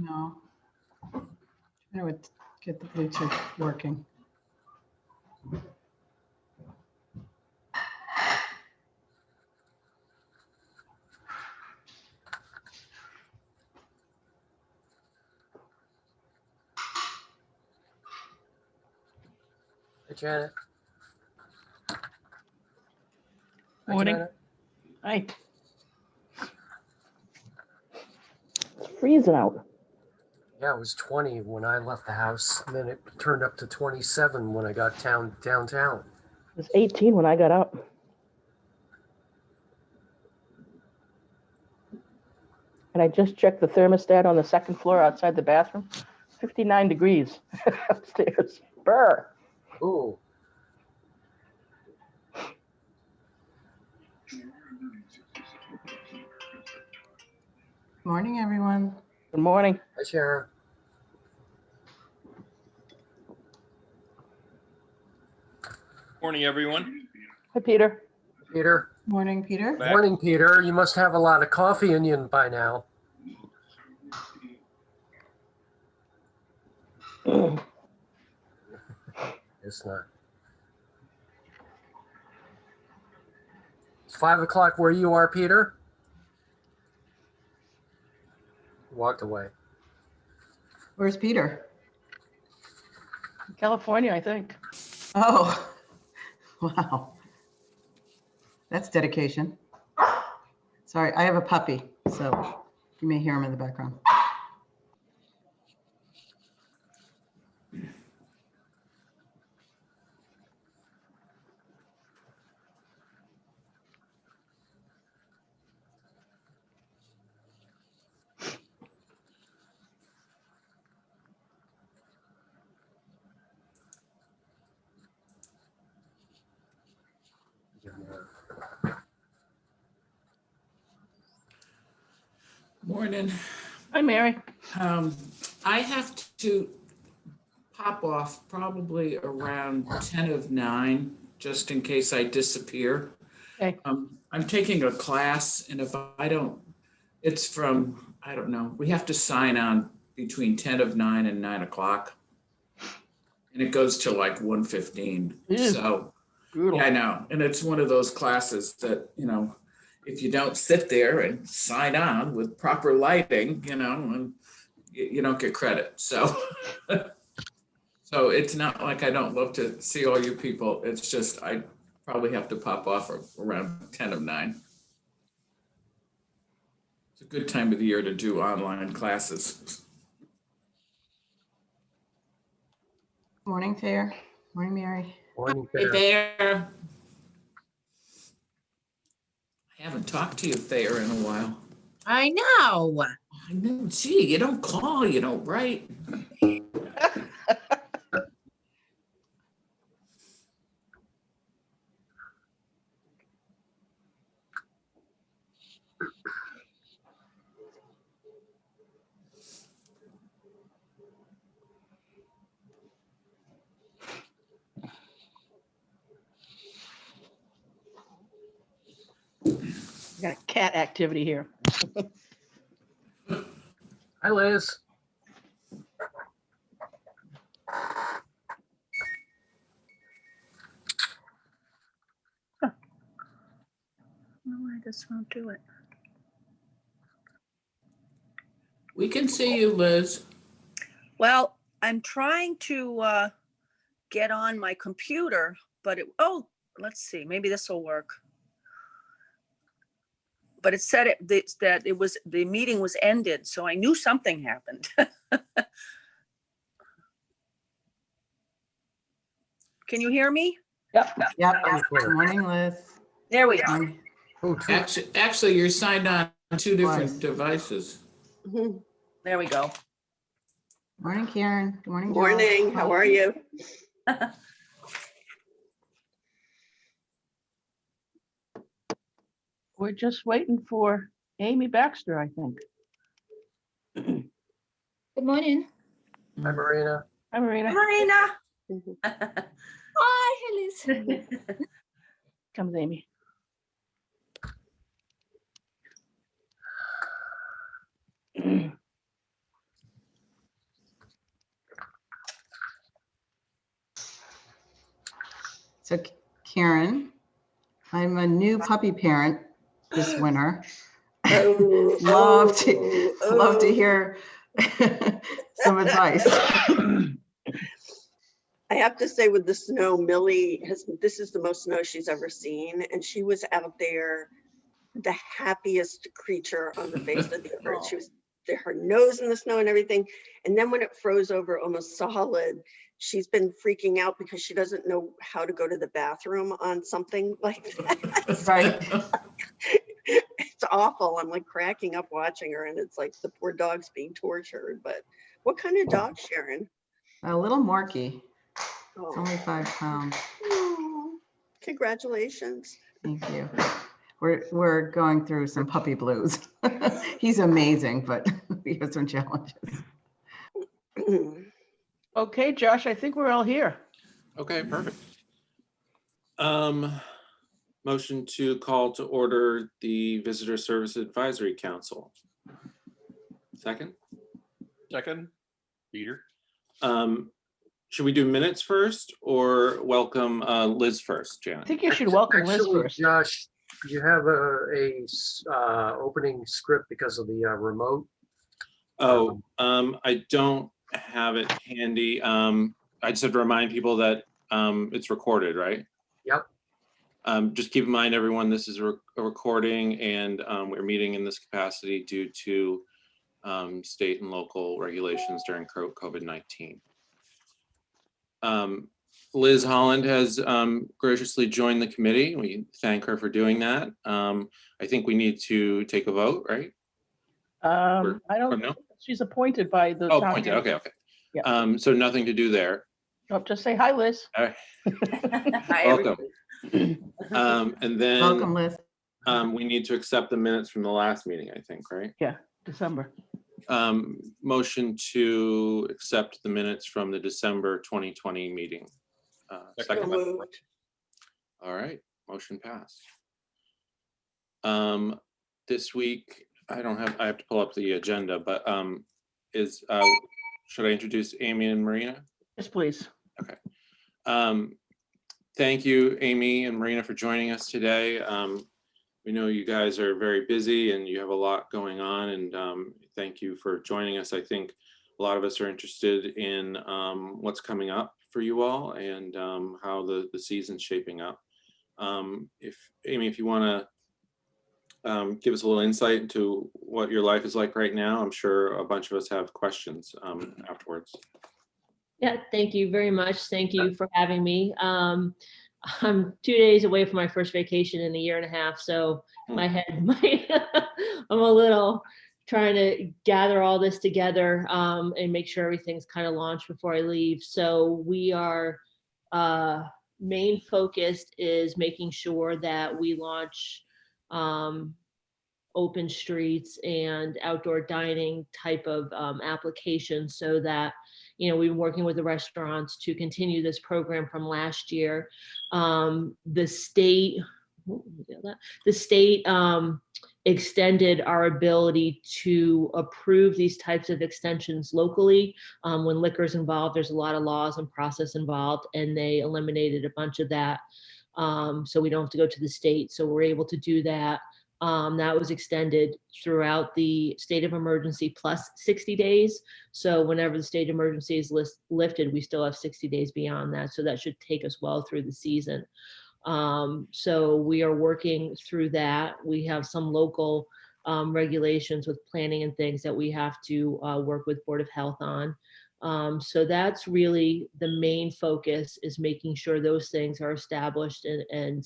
No. I would get the Bluetooth working. Hey, Janet. Hi, Morning. Janet. Hi. It's freezing out. Yeah, it was 20 when I left the house, and then it turned up to 27 when I got downtown. It was 18 when I got out. And I just checked the thermostat on the second floor outside the bathroom. 59 degrees upstairs. Brr. Ooh, Morning, everyone. Good morning. hi, Sharon. Morning, everyone. Hi, Peter. Peter. Morning, Peter. Back. Morning, Peter. You must have a lot of coffee in you by now. It's not. It's 5 o'clock where you are, Peter. Walked away. Where's Peter? California, I think. Oh, wow. That's dedication. Sorry, I have a puppy, so you may hear him in the background. Morning. Hi, Mary. I have to pop off probably around 10 of 9, just in case I disappear. Okay. I'm taking a class, and if I don't, it's from, I don't know, we have to sign on between 10 of 9 and 9 o'clock. And it goes to like 1:15. Ew. So, Brutal. yeah, I know. And it's one of those classes that, if you don't sit there and sign on with proper lighting, and you don't get credit. So, so it's not like I don't love to see all you people. It's just I probably have to pop off around 10 of 9. It's a good time of the year to do online classes. Morning, Thayer. Morning, Mary. Morning, Hey, Peter. Thayer. I haven't talked to you, Thayer, in a while. I know. I know. Gee, you don't call, you don't write. We got a cat activity here. Hi, Liz. No, I just won't do it. We can see you, Liz. Well, I'm trying to get on my computer, but let's see, maybe this will work. But it said that the meeting was ended, so I knew something happened. Can you hear me? Yep. Yep. I'm clear. Morning, Liz. There we are. Morning. Oh, two. Actually, you're signed on 2 different Twice. devices. There we go. Morning, Karen. Good morning, Joe. Morning, how are you? We're just waiting for Amy Baxter, I think. Good morning. Hi, Marina. Hi, Marina. Marina. Hi, Liz. Comes Amy. So Karen, I'm a new puppy parent this winter. Love to hear some advice. I have to say with the snow, Millie this is the most snow she's ever seen. And she was out there, the happiest creature on the face of the earth. She was her nose in the snow and everything. And then when it froze over almost solid, she's been freaking out because she doesn't know how to go to the bathroom on something like that. Right. It's awful. I'm like cracking up watching her, and it's like the poor dog's being tortured. But what kind of dog, Sharon? A little Morky. Oh. It's only 5 pounds. Oh, congratulations. Thank you. We're going through some puppy blues. He's amazing, but we have some challenges. Okay, Josh, I think we're all here. Okay, perfect. Motion to call to order the Visitor Service Advisory Council. Second? Second, Peter. Should we do minutes first or welcome Liz first, I Janet? think you should welcome Liz Actually, first. Josh, you have a opening script because of the remote. Oh, I don't have it handy. I just have to remind people that it's recorded, right? Yep. Just keep in mind, everyone, this is a recording, and we're meeting in this capacity due to state and local regulations during COVID-19. Liz Holland has graciously joined the committee. We thank her for doing that. I think we need to take a vote, right? I Or don't, no? she's appointed by the. Oh, town appointed. manager. Okay. Yeah. So nothing to do there. Oh, just say hi, Liz. All right. Hi, Welcome. everybody. And then Welcome, Liz. we need to accept the minutes from the last meeting, I think, right? December. Motion to accept the minutes from the December 2020 meeting. So Second. moved. All right, motion passed. This week, I have to pull up the agenda, but should I introduce Amy and Marina? Yes, please. Thank you, Amy and Marina, for joining us today. We know you guys are very busy and you have a lot going on, and thank you for joining us. I think a lot of us are interested in what's coming up for you all and how the season's shaping up. Amy, if you want to give us a little insight into what your life is like right now, I'm sure a bunch of us have questions afterwards. Yeah, thank you very much. Thank you for having me. I'm 2 days away from my first vacation in a year and a half, so my head I'm a little trying to gather all this together and make sure everything's kind of launched before I leave. So we are main focus is making sure that we launch open streets and outdoor dining type of applications, so that, you know, we've been working with the restaurants to continue this program from last year. The state extended our ability to approve these types of extensions locally. When liquor is involved, there's a lot of laws and process involved, and they eliminated a bunch of that. So we don't have to go to the state. So we're able to do that. That was extended throughout the state of emergency plus 60 days. So whenever the state of emergency is lifted, we still have 60 days beyond that. So that should take us well through the season. So we are working through that. We have some local regulations with planning and things that we have to work with Board of Health on. So that's really the main focus, is making sure those things are established and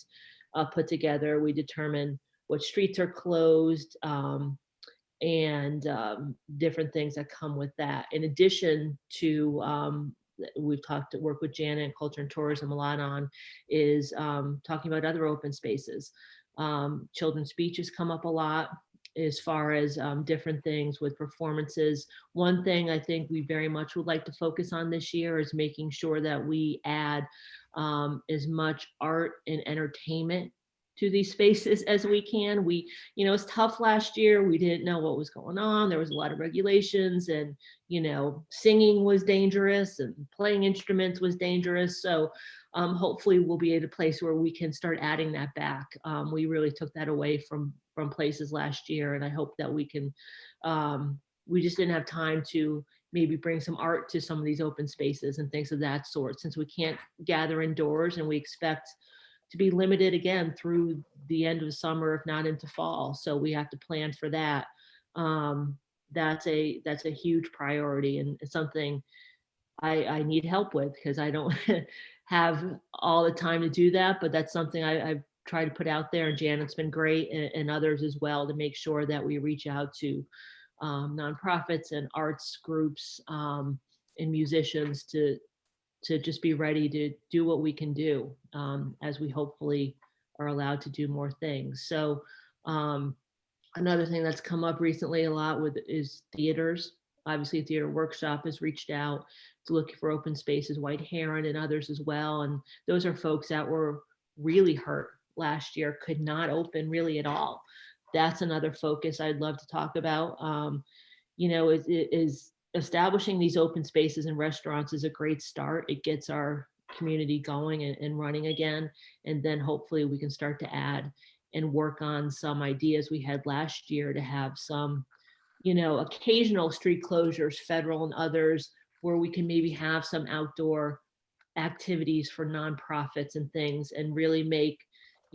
put together. We determine what streets are closed, and different things that come with that. In addition to, we've worked with Janet and Culture and Tourism a lot on, is talking about other open spaces. Children's speeches come up a lot as far as different things with performances. One thing I think we very much would like to focus on this year is making sure that we add as much art and entertainment to these spaces as we can. It's tough last year. We didn't know what was going on. There was a lot of regulations, and, singing was dangerous and playing instruments was dangerous. So hopefully we'll be at a place where we can start adding that back. We really took that away from places last year, and I hope that we can, we just didn't have time to maybe bring some art to some of these open spaces and things of that sort, since we can't gather indoors and we expect to be limited again through the end of summer, if not into fall. So we have to plan for that. That's a huge priority, and it's something I need help with, because I don't have all the time to do that, but that's something I've tried to put out there, and Janet's been great, and others as well, to make sure that we reach out to nonprofits and arts groups and musicians to just be ready to do what we can do as we hopefully are allowed to do more things. So another thing that's come up recently a lot is theaters. Obviously, Theater Workshop has reached out to look for open spaces, White Heron and others as well. And those are folks that were really hurt last year, could not open really at all. That's another focus I'd love to talk about. Is establishing these open spaces and restaurants is a great start. It gets our community going and running again. And then hopefully we can start to add and work on some ideas we had last year to have some, occasional street closures, federal and others, where we can maybe have some outdoor activities for nonprofits and things, and really make,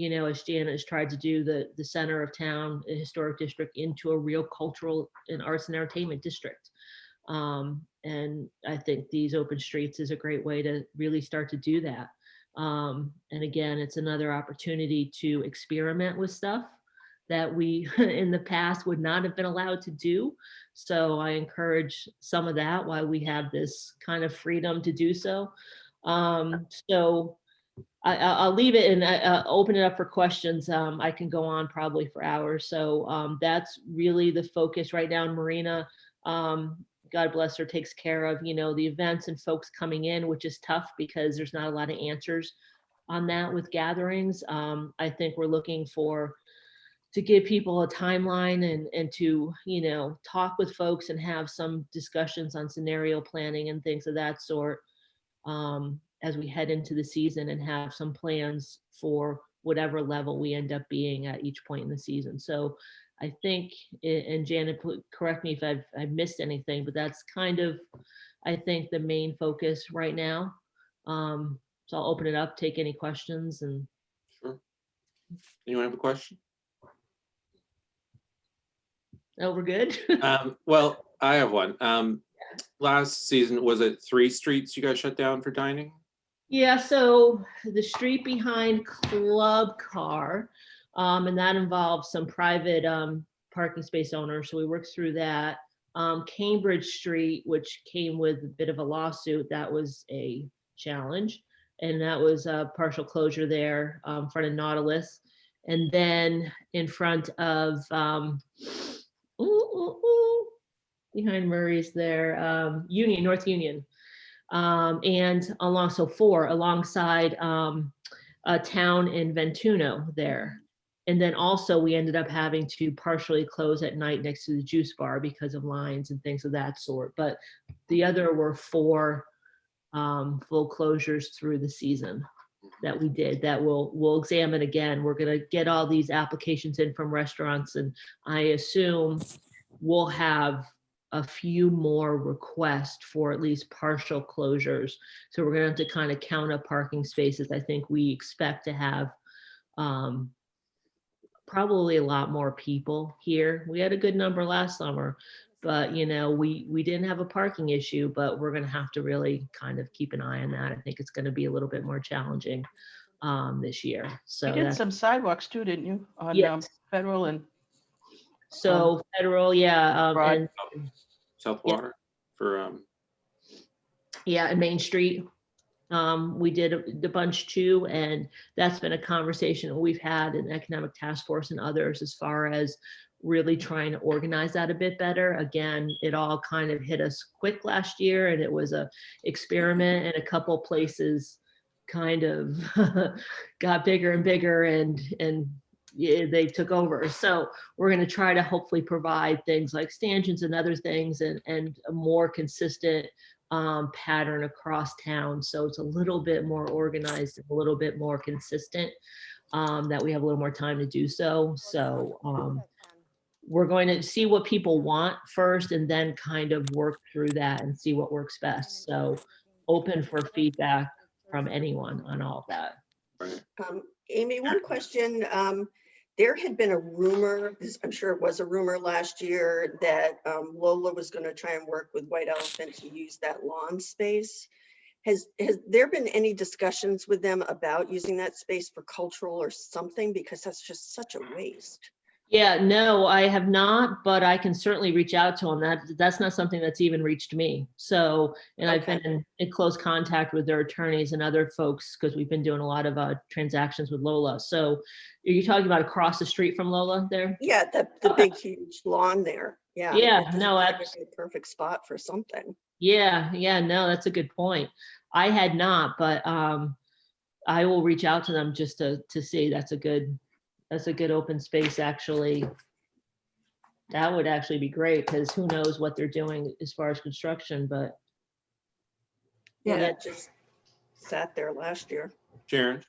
as Janet has tried to do, the center of town, a historic district, into a real cultural and arts and entertainment district. And I think these open streets is a great way to really start to do that. And again, it's another opportunity to experiment with stuff that we in the past would not have been allowed to do. So I encourage some of that while we have this kind of freedom to do so. So I'll leave it and open it up for questions. I can go on probably for hours. So that's really the focus right now. Marina, God bless her, takes care of, the events and folks coming in, which is tough because there's not a lot of answers on that with gatherings. I think we're looking to give people a timeline and to, talk with folks and have some discussions on scenario planning and things of that sort as we head into the season, and have some plans for whatever level we end up being at each point in the season. So I think, and Janet, correct me if I've missed anything, but that's kind of, I think, the main focus right now. So I'll open it up, take any questions. And Sure. Anyone have a question? Oh, we're good. Well, I have one. Last season, was it 3 streets you guys shut down for dining? Yeah, so the street behind Club Car, and that involves some private parking space owners, so we worked through that. Cambridge Street, which came with a bit of a lawsuit, that was a challenge, and that was a partial closure there in front of Nautilus. And then in front of behind Murray's there, Union, North Union. And alongside a town in Ventuno there. And then also we ended up having to partially close at night next to the juice bar because of lines and things of that sort. But the other were 4 full closures through the season that we did that we'll examine again. We're going to get all these applications in from restaurants, and I assume we'll have a few more requests for at least partial closures. So we're going to have to kind of count up parking spaces. I think we expect to have probably a lot more people here. We had a good number last summer, but we didn't have a parking issue, but we're going to have to really kind of keep an eye on that. I think it's going to be a little bit more challenging this year. So You did some sidewalks too, didn't you? On Yes. Federal and So Federal, yeah, Broad. and South Water for and Main Street. We did the bunch too, and that's been a conversation that we've had in Economic Task Force and others as far as really trying to organize that a bit better. Again, it all kind of hit us quick last year, and it was a experiment in a couple places kind of got bigger and bigger, and yeah, they took over. So we're going to try to hopefully provide things like stanchions and other things, and a more consistent pattern across town. So it's a little bit more organized and a little bit more consistent, that we have a little more time to do so. So we're going to see what people want first and then kind of work through that and see what works best. So open for feedback from anyone on all of that. Right. Amy, one question. There had been a rumor, I'm sure it was a rumor last year, that Lola was going to try and work with White Elephant to use that lawn space. Has there been any discussions with them about using that space for cultural or something? Because that's just such a waste. Yeah, no, I have not, but I can certainly reach out to them. That's not something that's even reached me. So, and I've Okay. been in close contact with their attorneys and other folks because we've been doing a lot of transactions with Lola. So are you talking about across the street from Lola there? Yeah, the big, huge lawn there. Yeah. Yeah, it just no, seemed like a perfect spot for something. Yeah, no, that's a good point. I had not, but I will reach out to them just to see. That's a good open space, actually. That would actually be great, because who knows what they're doing as far as construction, but Yeah, Yeah. it just sat there last year. Sharon?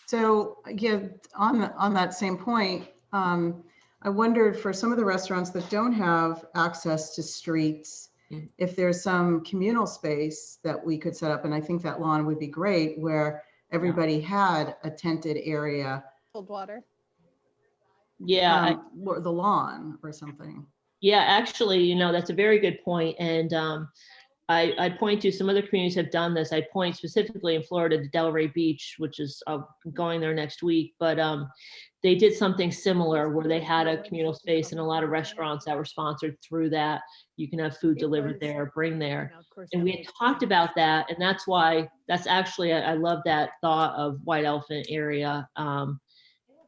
So yeah, on that same point, I wondered for some of the restaurants that don't have access to streets, if there's some communal space that we could set up, and I think that lawn would be great, where everybody had a tented area, Cold water. yeah, or the lawn or something. yeah, actually, that's a very good point. And I point to some other communities have done this. I point specifically in Florida to Delray Beach, which is going there next week, but they did something similar where they had a communal space and a lot of restaurants that were sponsored through that. You can have food delivered there, bring there. And we had talked about that, and that's actually, I love that thought of White Elephant area,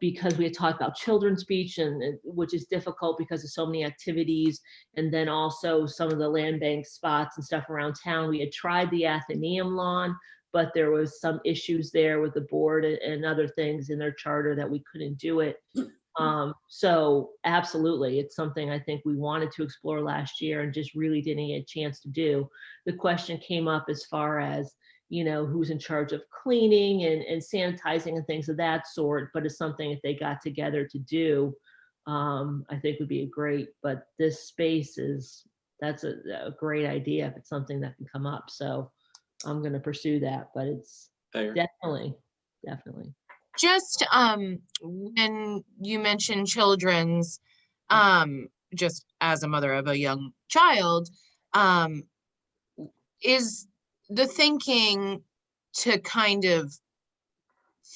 because we had talked about Children's Beach, and which is difficult because of so many activities, and then also some of the land bank spots and stuff around town. We had tried the Athenaeum lawn, but there was some issues there with the board and other things in their charter that we couldn't do it. So absolutely, it's something I think we wanted to explore last year and just really didn't get a chance to do. The question came up as far as, who's in charge of cleaning and sanitizing and things of that sort, but it's something if they got together to do, I think would be great. But this space that's a great idea if it's something that can come up. So I'm going to pursue that, but it's There. definitely. Just when you mentioned children's, just as a mother of a young child, is the thinking to kind of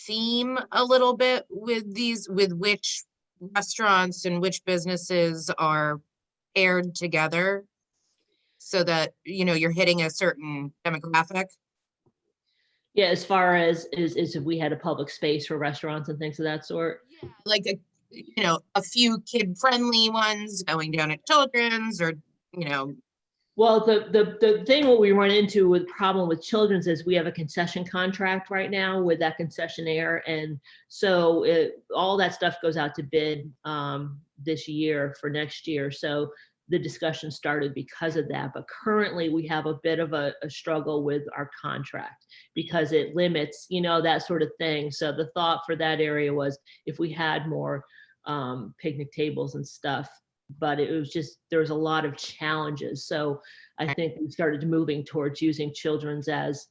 theme a little bit with which restaurants and which businesses are paired together so that, you're hitting a certain demographic? Yeah, as far as is if we had a public space for restaurants and things of that sort. Like a few kid-friendly ones going down at Children's, or Well, the thing what we run into with problem with Children's is we have a concession contract right now with that concessionaire, and so all that stuff goes out to bid this year for next year. So the discussion started because of that, but currently we have a bit of a struggle with our contract because it limits, that sort of thing. So the thought for that area was if we had more picnic tables and stuff, but it was just, there was a lot of challenges. So I think we started moving towards using Children's as,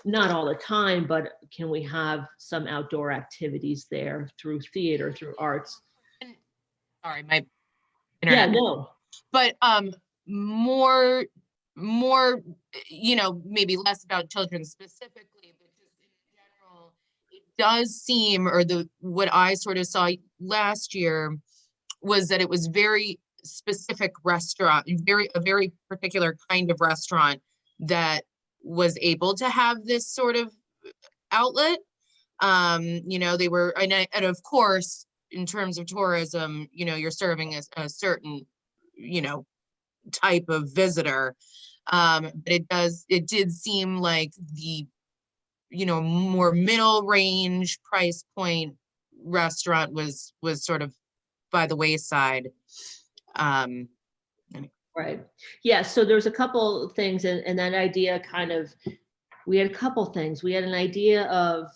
not all the time, but can we have some outdoor activities there through theater, through arts? Sorry, my Yeah, internet. no. But more, maybe less about children specifically, but just in general, it does seem, or what I sort of saw last year was that it was very specific restaurant, a very particular kind of restaurant that was able to have this sort of outlet. They were, and of course, in terms of tourism, you're serving a certain, type of visitor. But it did seem like the more middle range price point restaurant was sort of by the wayside. Right. Yeah. So there's a couple things, and that idea kind of, we had a couple things. We had an idea of,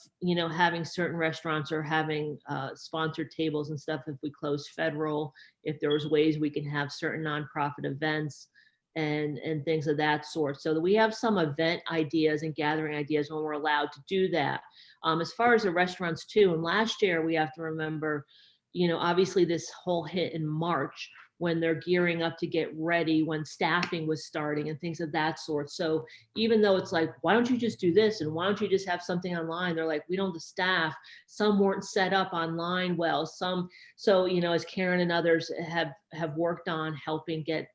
having certain restaurants or having sponsored tables and stuff if we closed federal, if there was ways we can have certain nonprofit events and things of that sort. So that we have some event ideas and gathering ideas when we're allowed to do that. As far as the restaurants too, and last year we have to remember, obviously this whole hit in March when they're gearing up to get ready, when staffing was starting and things of that sort. So even though it's like, why don't you just do this? And why don't you just have something online? They're like, we don't have the staff. Some weren't set up online well, some. So, as Karen and others have worked on helping get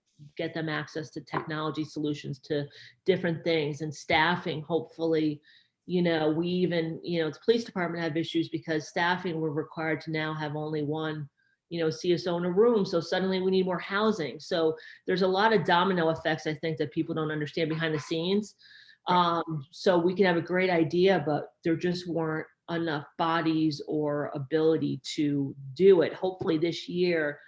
them access to technology solutions, to different things, and staffing, hopefully, we even, the police department have issues because staffing, we're required to now have only one CSO in a room. So suddenly we need more housing. So there's a lot of domino effects, I think, that people don't understand behind the scenes. So we can have a great idea, but there just weren't enough bodies or ability to do it. Hopefully this year,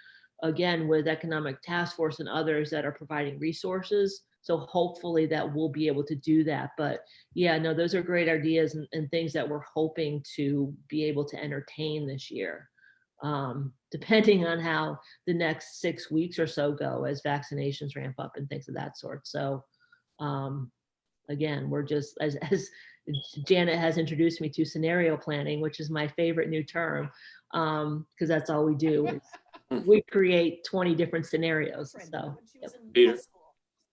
again, with Economic Task Force and others that are providing resources. So hopefully that we'll be able to do that. But yeah, no, those are great ideas and things that we're hoping to be able to entertain this year. Depending on how the next 6 weeks or so go as vaccinations ramp up and things of that sort. So again, we're just, as Janet has introduced me to, scenario planning, which is my favorite new term, because that's all we do. We create 20 different scenarios. So yep. Peter.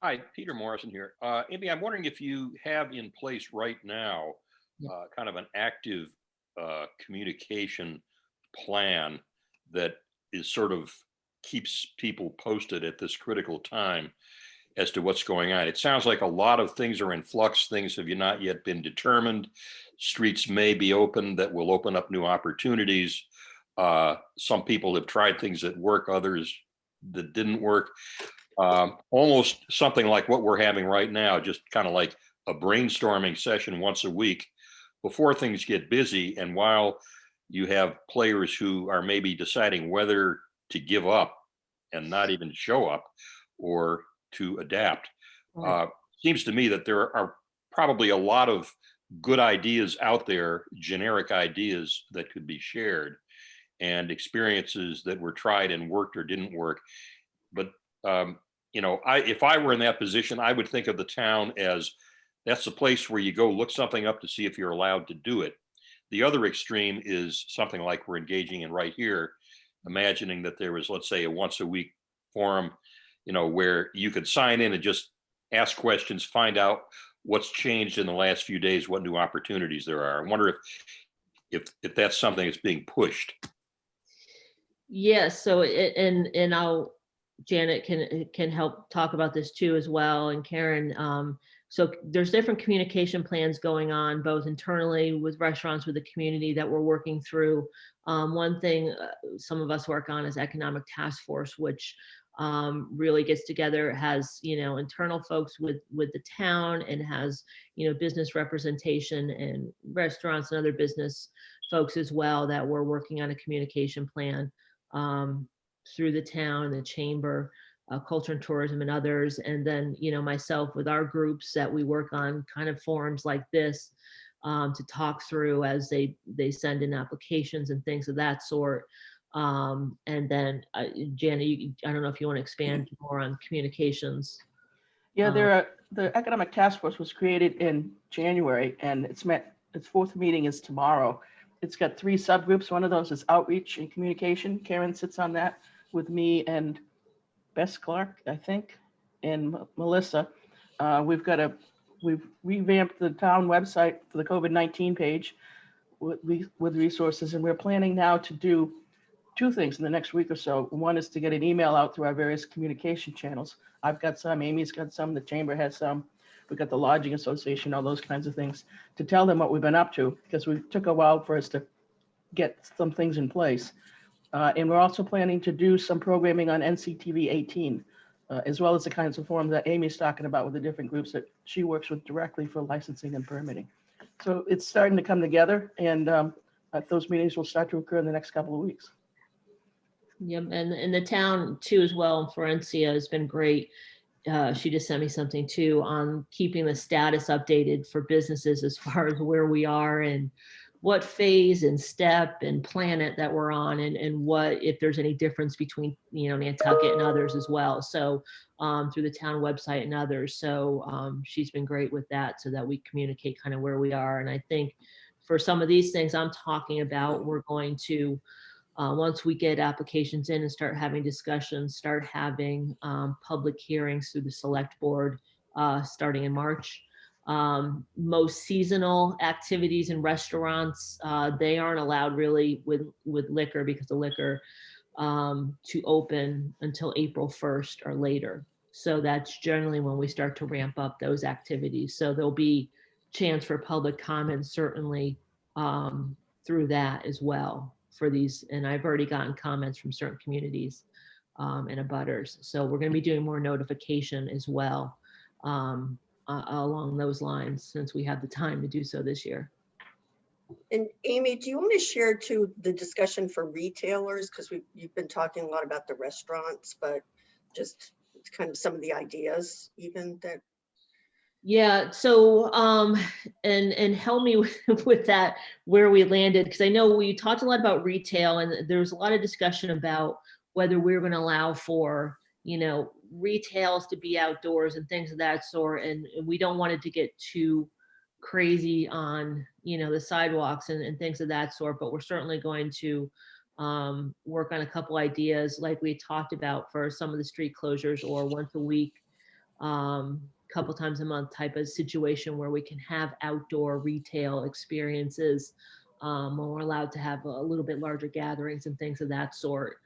Hi, Peter Morrison here. Amy, I'm wondering if you have in place right now kind of an active communication plan that is sort of keeps people posted at this critical time as to what's going on. It sounds like a lot of things are in flux. Things have not yet been determined. Streets may be open that will open up new opportunities. Some people have tried things that work, others that didn't work. Almost something like what we're having right now, just kind of like a brainstorming session once a week before things get busy. And while you have players who are maybe deciding whether to give up and not even show up or to adapt. Seems to me that there are probably a lot of good ideas out there, generic ideas that could be shared, and experiences that were tried and worked or didn't work. But if I were in that position, I would think of the town as that's the place where you go look something up to see if you're allowed to do it. The other extreme is something like we're engaging in right here, imagining that there was, let's say, a once a week forum, where you could sign in and just ask questions, find out what's changed in the last few days, what new opportunities there are. I wonder if that's something that's being pushed. Yes. So and Janet can help talk about this too as well, and Karen. So there's different communication plans going on, both internally with restaurants, with the community that we're working through. One thing some of us work on is Economic Task Force, which really gets together, has internal folks with the town, and has business representation and restaurants and other business folks as well, that we're working on a communication plan through the town, the chamber, culture and tourism, and others. And then myself with our groups that we work on kind of forums like this to talk through as they send in applications and things of that sort. And then Janet, I don't know if you want to expand more on communications. Yeah, the Economic Task Force was created in January, and its fourth meeting is tomorrow. It's got 3 subgroups. One of those is outreach and communication. Karen sits on that with me and Bess Clark, I think, and Melissa. We've revamped the town website for the COVID-19 page with resources, and we're planning now to do 2 things in the next week or so. One is to get an email out through our various communication channels. I've got some, Amy's got some, the chamber has some. We've got the Lodging Association, all those kinds of things, to tell them what we've been up to, because we took a while for us to get some things in place. And we're also planning to do some programming on NCTV 18, as well as the kinds of forums that Amy's talking about with the different groups that she works with directly for licensing and permitting. So it's starting to come together, and those meetings will start to occur in the next couple of weeks. Yep, and the town too as well, Florencia has been great. She just sent me something too on keeping the status updated for businesses as far as where we are and what phase and step and planet that we're on, and what, if there's any difference between, you know, Nantucket and others as well. So through the town website and others. So she's been great with that, so that we communicate kind of where we are. And I think for some of these things I'm talking about, we're going to, once we get applications in and start having discussions, start having public hearings through the select board starting in March. Most seasonal activities in restaurants, they aren't allowed really with liquor, because the liquor to open until April 1st or later. So that's generally when we start to ramp up those activities. So there'll be chance for public comment certainly through that as well for these. And I've already gotten comments from certain communities and abutters. So we're going to be doing more notification as well along those lines, since we have the time to do so this year. And Amy, do you want to share too the discussion for retailers? Because you've been talking a lot about the restaurants, but just kind of some of the ideas even that. Yeah, so and help me with that, where we landed, because I know we talked a lot about retail, and there was a lot of discussion about whether we were going to allow for, you know, retails to be outdoors and things of that sort, and we don't want it to get too crazy on, you know, the sidewalks and things of that sort. But we're certainly going to work on a couple ideas like we talked about for some of the street closures, or once a week, couple times a month type of situation where we can have outdoor retail experiences when we're allowed to have a little bit larger gatherings and things of that sort.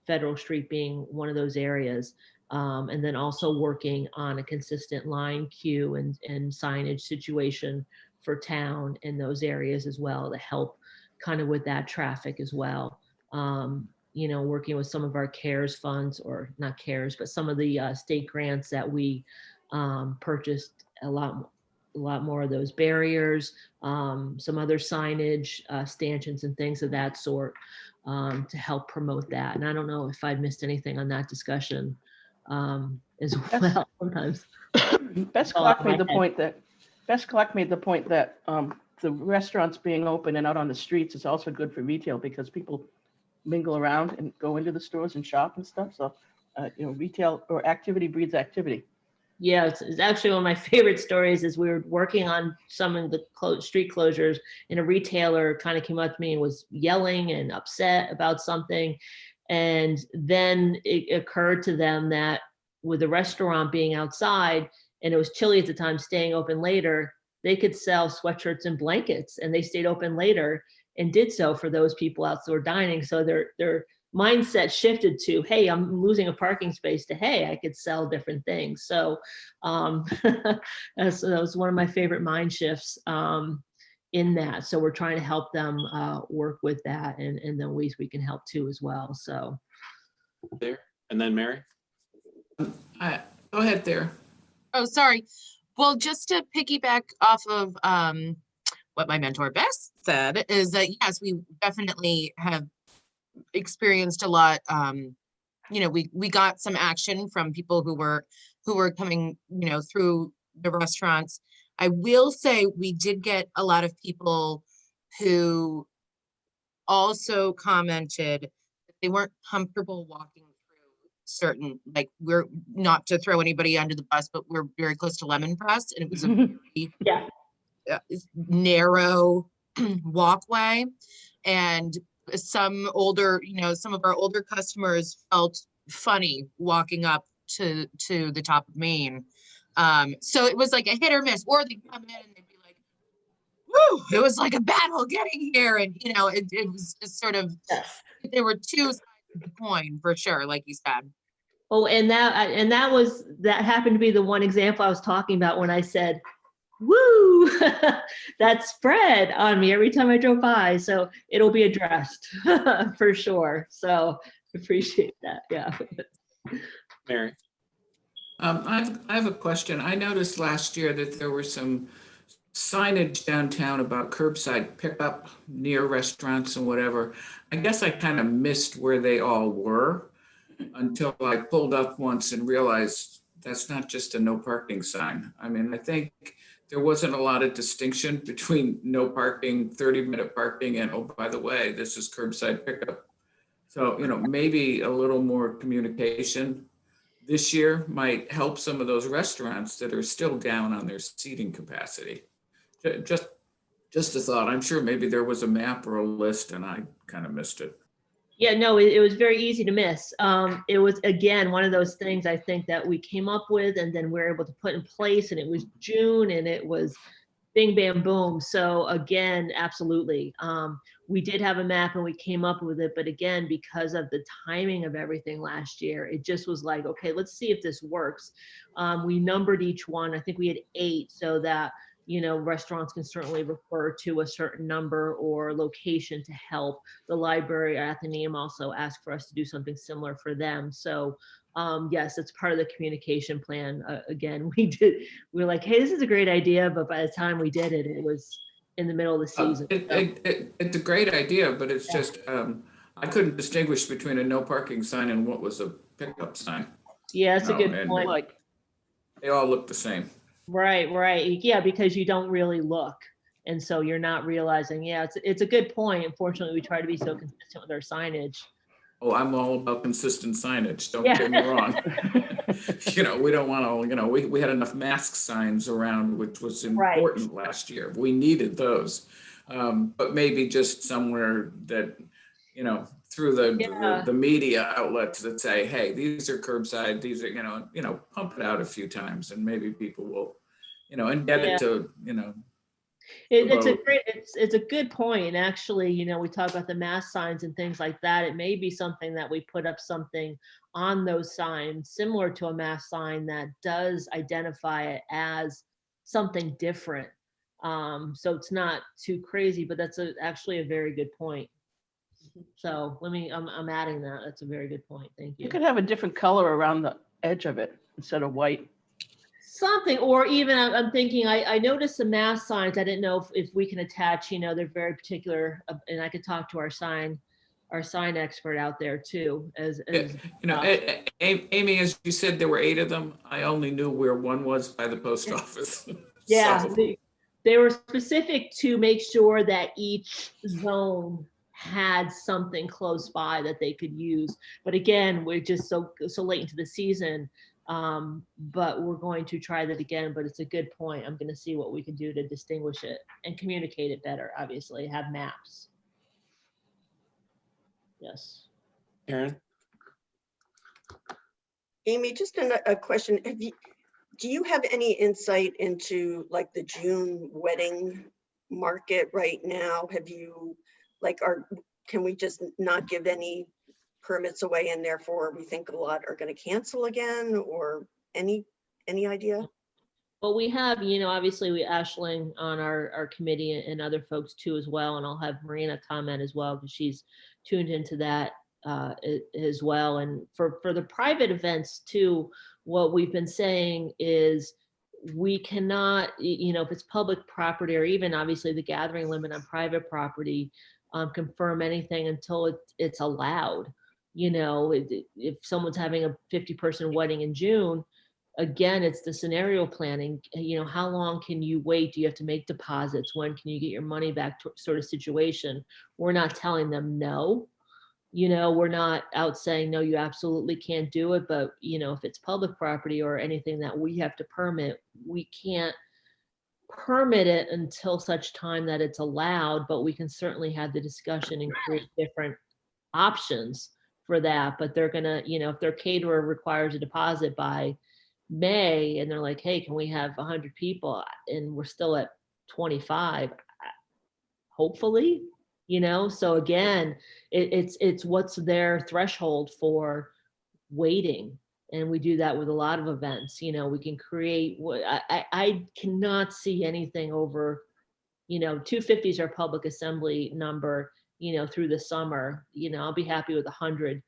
Federal Street being one of those areas. And then also working on a consistent line queue and signage situation for town in those areas as well, to help kind of with that traffic as well. You know, working with some of our CARES funds, or not CARES, but some of the state grants that we purchased a lot more of those barriers, some other signage, stanchions and things of that sort to help promote that. And I don't know if I missed anything on that discussion as well sometimes. Bess Clark made the point that the restaurants being open and out on the streets is also good for retail, because people mingle around and go into the stores and shop and stuff. So, you know, retail or activity breeds activity. Yeah, it's actually one of my favorite stories is we were working on some of the street closures, and a retailer kind of came up to me and was yelling and upset about something. And then it occurred to them that with the restaurant being outside and it was chilly at the time, staying open later, they could sell sweatshirts and blankets, and they stayed open later and did so for those people outdoor dining. So their mindset shifted to, hey, I'm losing a parking space, to, hey, I could sell different things. So that was one of my favorite mind shifts in that. So we're trying to help them work with that, and then ways we can help too as well. So there, and then Mary. Go ahead there. Oh, sorry. Well, just to piggyback off of what my mentor Bess said, is that yes, we definitely have experienced a lot. You know, we got some action from people who were coming, you know, through the restaurants. I will say we did get a lot of people who also commented that they weren't comfortable walking through certain, like, we're not to throw anybody under the bus, but we're very close to Lemon Press, and it was a very narrow walkway, and some older, you know, some of our older customers felt funny walking up to the top of Main. So it was like a hit or miss, or they'd come in and they'd be like, woo, it was like a battle getting here. And, you know, it was just sort of, there were two sides of the coin for sure, like you said. Oh, and that happened to be the one example I was talking about when I said, woo, that spread on me every time I drove by. So it'll be addressed for sure. So appreciate that. Yeah. Mary. I have a question. I noticed last year that there were some signage downtown about curbside pickup near restaurants and whatever. I guess I kind of missed where they all were until I pulled up once and realized that's not just a no parking sign. I mean, I think there wasn't a lot of distinction between no parking, 30-minute parking, and, oh, by the way, this is curbside pickup. So, maybe a little more communication this year might help some of those restaurants that are still down on their seating capacity. Just a thought. I'm sure maybe there was a map or a list and I kind of missed it. Yeah, no, it was very easy to miss. It was, again, one of those things I think that we came up with and then we were able to put in place, and it was June and it was bing, bam, boom. So again, absolutely. We did have a map and we came up with it, but again, because of the timing of everything last year, it just was like, okay, let's see if this works. We numbered each one. I think we had 8, so that restaurants can certainly refer to a certain number or location to help. The library or Athenaeum also asked for us to do something similar for them. So yes, it's part of the communication plan. Again, we were like, hey, this is a great idea. But by the time we did it, it was in the middle of the season. It's a great idea, but it's just, I couldn't distinguish between a no parking sign and what was a pickup sign. Yeah, that's a good point. Like, They all look the same. Right. Yeah, because you don't really look. And so you're not realizing, yeah, it's a good point. Unfortunately, we try to be so consistent with our signage. Oh, I'm all about consistent signage. Don't Yeah. get me wrong. We don't want to, we had enough mask signs around, which was important last year. We needed those. But maybe just somewhere that, through the media outlets that say, hey, these are curbside, these are, pump it out a few times and maybe people will, and get it to, It's a good point. And actually, we talk about the mask signs and things like that. It may be something that we put up something on those signs similar to a mask sign that does identify it as something different. So it's not too crazy, but that's actually a very good point. So I'm adding that. That's a very good point. Thank you. you could have a different color around the edge of it instead of white. Something, or even I'm thinking, I noticed the mask signs. I didn't know if we can attach, they're very particular, and I could talk to our sign expert out there too. Amy, as you said, there were 8 of them. I only knew where one was by the post office. Yeah, So, they were specific to make sure that each zone had something close by that they could use. But again, we're just so late into the season. But we're going to try that again, but it's a good point. I'm going to see what we can do to distinguish it and communicate it better, obviously, have maps. Yes. Karen? Amy, just a question. Do you have any insight into like the June wedding market right now? Have you can we just not give any permits away and therefore we think a lot are going to cancel again, or any idea? Well, we have, obviously we Ashling on our committee and other folks too as well. And I'll have Marina comment as well because she's tuned into that as well. And for the private events too, what we've been saying is we cannot, if it's public property or even obviously the gathering limit on private property, confirm anything until it's allowed. If someone's having a 50-person wedding in June, again, it's the scenario planning. How long can you wait? Do you have to make deposits? When can you get your money back sort of situation? We're not telling them no. We're not out saying, no, you absolutely can't do it. But, if it's public property or anything that we have to permit, we can't permit it until such time that it's allowed, but we can certainly have the discussion and create different options for that. But they're gonna, if their caterer requires a deposit by May and they're like, hey, can we have 100 people and we're still at 25, hopefully, so again, it's what's their threshold for waiting. And we do that with a lot of events. We can create, I cannot see anything over, 250 is our public assembly number, through the summer. I'll be happy with 100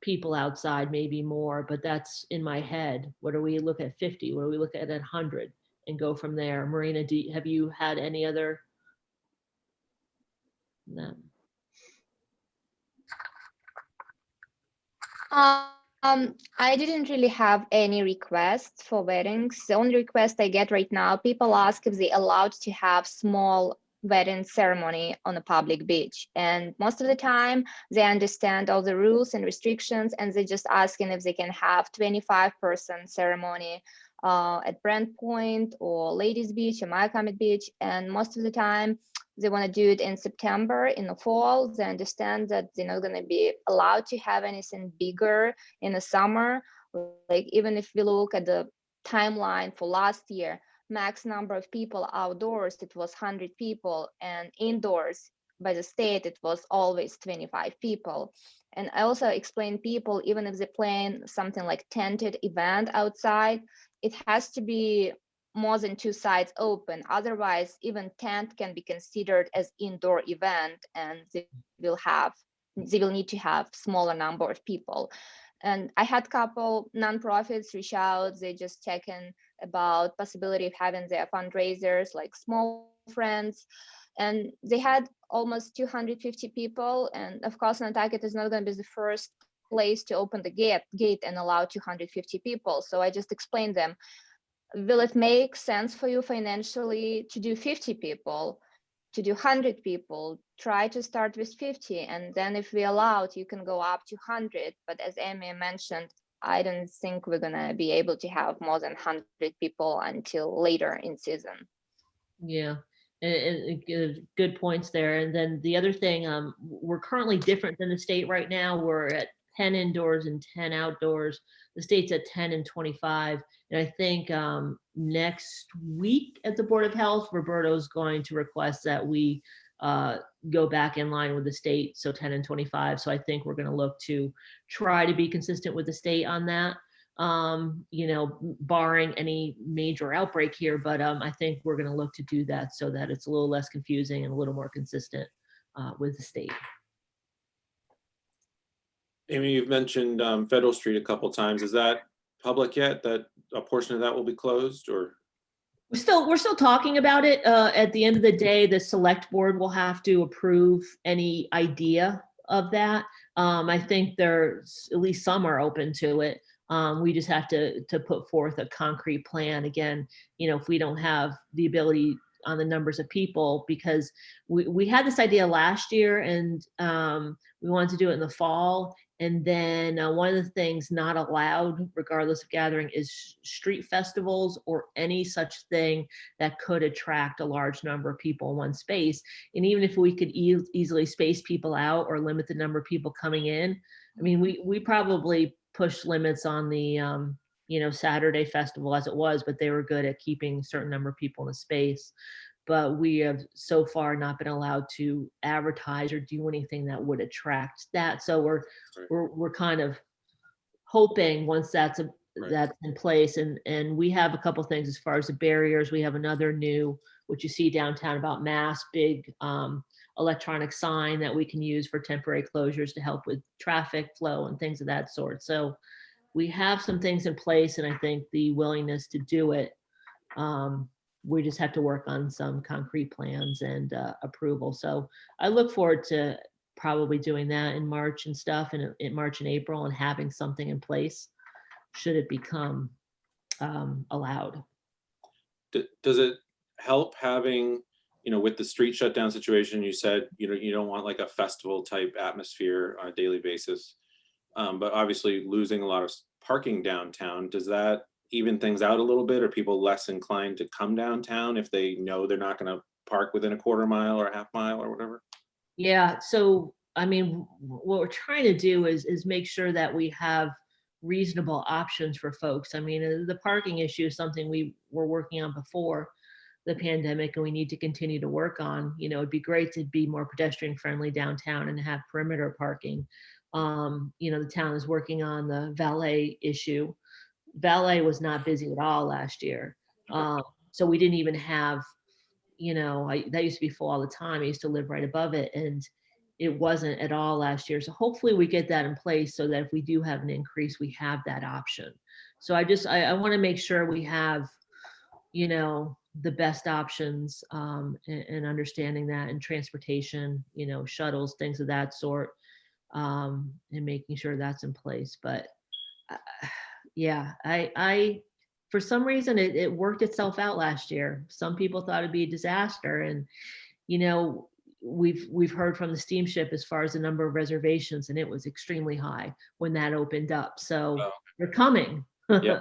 people outside, maybe more, but that's in my head. What do we look at 50? What do we look at 100? and go from there. Marina, have you had any other? No. I didn't really have any requests for weddings. The only request I get right now, people ask if they're allowed to have small wedding ceremony on a public beach. And most of the time they understand all the rules and restrictions, and they're just asking if they can have 25-person ceremony at Brent Point or Ladies Beach or Mycomet Beach. And most of the time they want to do it in September, in the fall. They understand that they're not going to be allowed to have anything bigger in the summer. Like even if we look at the timeline for last year, max number of people outdoors, it was 100 people, and indoors by the state, it was always 25 people. And I also explain people, even if they plan something like tented event outside, it has to be more than 2 sides open. Otherwise, even tent can be considered as indoor event, and they will need to have smaller number of people. And I had couple nonprofits reach out. They just checking about possibility of having their fundraisers like Small Friends, and they had almost 250 people. And of course, Nantucket is not going to be the first place to open the gate and allow 250 people. So I just explained them, will it make sense for you financially to do 50 people, to do 100 people? Try to start with 50, and then if we allow it, you can go up to 100. But as Amy mentioned, I don't think we're gonna be able to have more than 100 people until later in season. Yeah, and good points there. And then the other thing, we're currently different than the state right now. We're at 10 indoors and 10 outdoors. The state's at 10 and 25. And I think next week at the Board of Health, Roberto's going to request that we go back in line with the state, so 10 and 25. So I think we're going to look to try to be consistent with the state on that, you know, barring any major outbreak here. But I think we're going to look to do that so that it's a little less confusing and a little more consistent with the state. Amy, you've mentioned Federal Street a couple times. Is that public yet? That a portion of that will be closed, or? We're still talking about it. At the end of the day, the select board will have to approve any idea of that. I think there's at least some are open to it. We just have to put forth a concrete plan. Again, you know, if we don't have the ability on the numbers of people, because we had this idea last year, and we wanted to do it in the fall. And then one of the things not allowed, regardless of gathering, is street festivals or any such thing that could attract a large number of people in one space. And even if we could easily space people out or limit the number of people coming in, I mean, we probably pushed limits on the you know, Saturday festival as it was, but they were good at keeping a certain number of people in the space. But we have so far not been allowed to advertise or do anything that would attract that. So we're kind of hoping once that's in place, and we have a couple things as far as the barriers. We have another new, what you see downtown about mass, big electronic sign that we can use for temporary closures to help with traffic flow and things of that sort. So we have some things in place, and I think the willingness to do it. We just have to work on some concrete plans and approval. So I look forward to probably doing that in March and stuff, and in March and April, and having something in place should it become allowed. Does it help having, you know, with the street shutdown situation, you said, you know, you don't want like a festival type atmosphere on a daily basis, but obviously losing a lot of parking downtown, does that even things out a little bit? Are people less inclined to come downtown if they know they're not going to park within a quarter mile or a half mile or whatever? Yeah, so I mean, what we're trying to do is make sure that we have reasonable options for folks. I mean, the parking issue is something we were working on before the pandemic, and we need to continue to work on. You know, it'd be great to be more pedestrian friendly downtown and have perimeter parking. You know, the town is working on the valet issue. Valet was not busy at all last year. So we didn't even have, you know, that used to be full all the time. I used to live right above it, and it wasn't at all last year. So hopefully we get that in place so that if we do have an increase, we have that option. So I want to make sure we have, you know, the best options, and understanding that, and transportation, you know, shuttles, things of that sort, and making sure that's in place. But yeah, I for some reason it worked itself out last year. Some people thought it'd be a disaster, and you know, we've heard from the steamship as far as the number of reservations, and it was extremely high when that opened up. So Oh. they're coming. Yeah.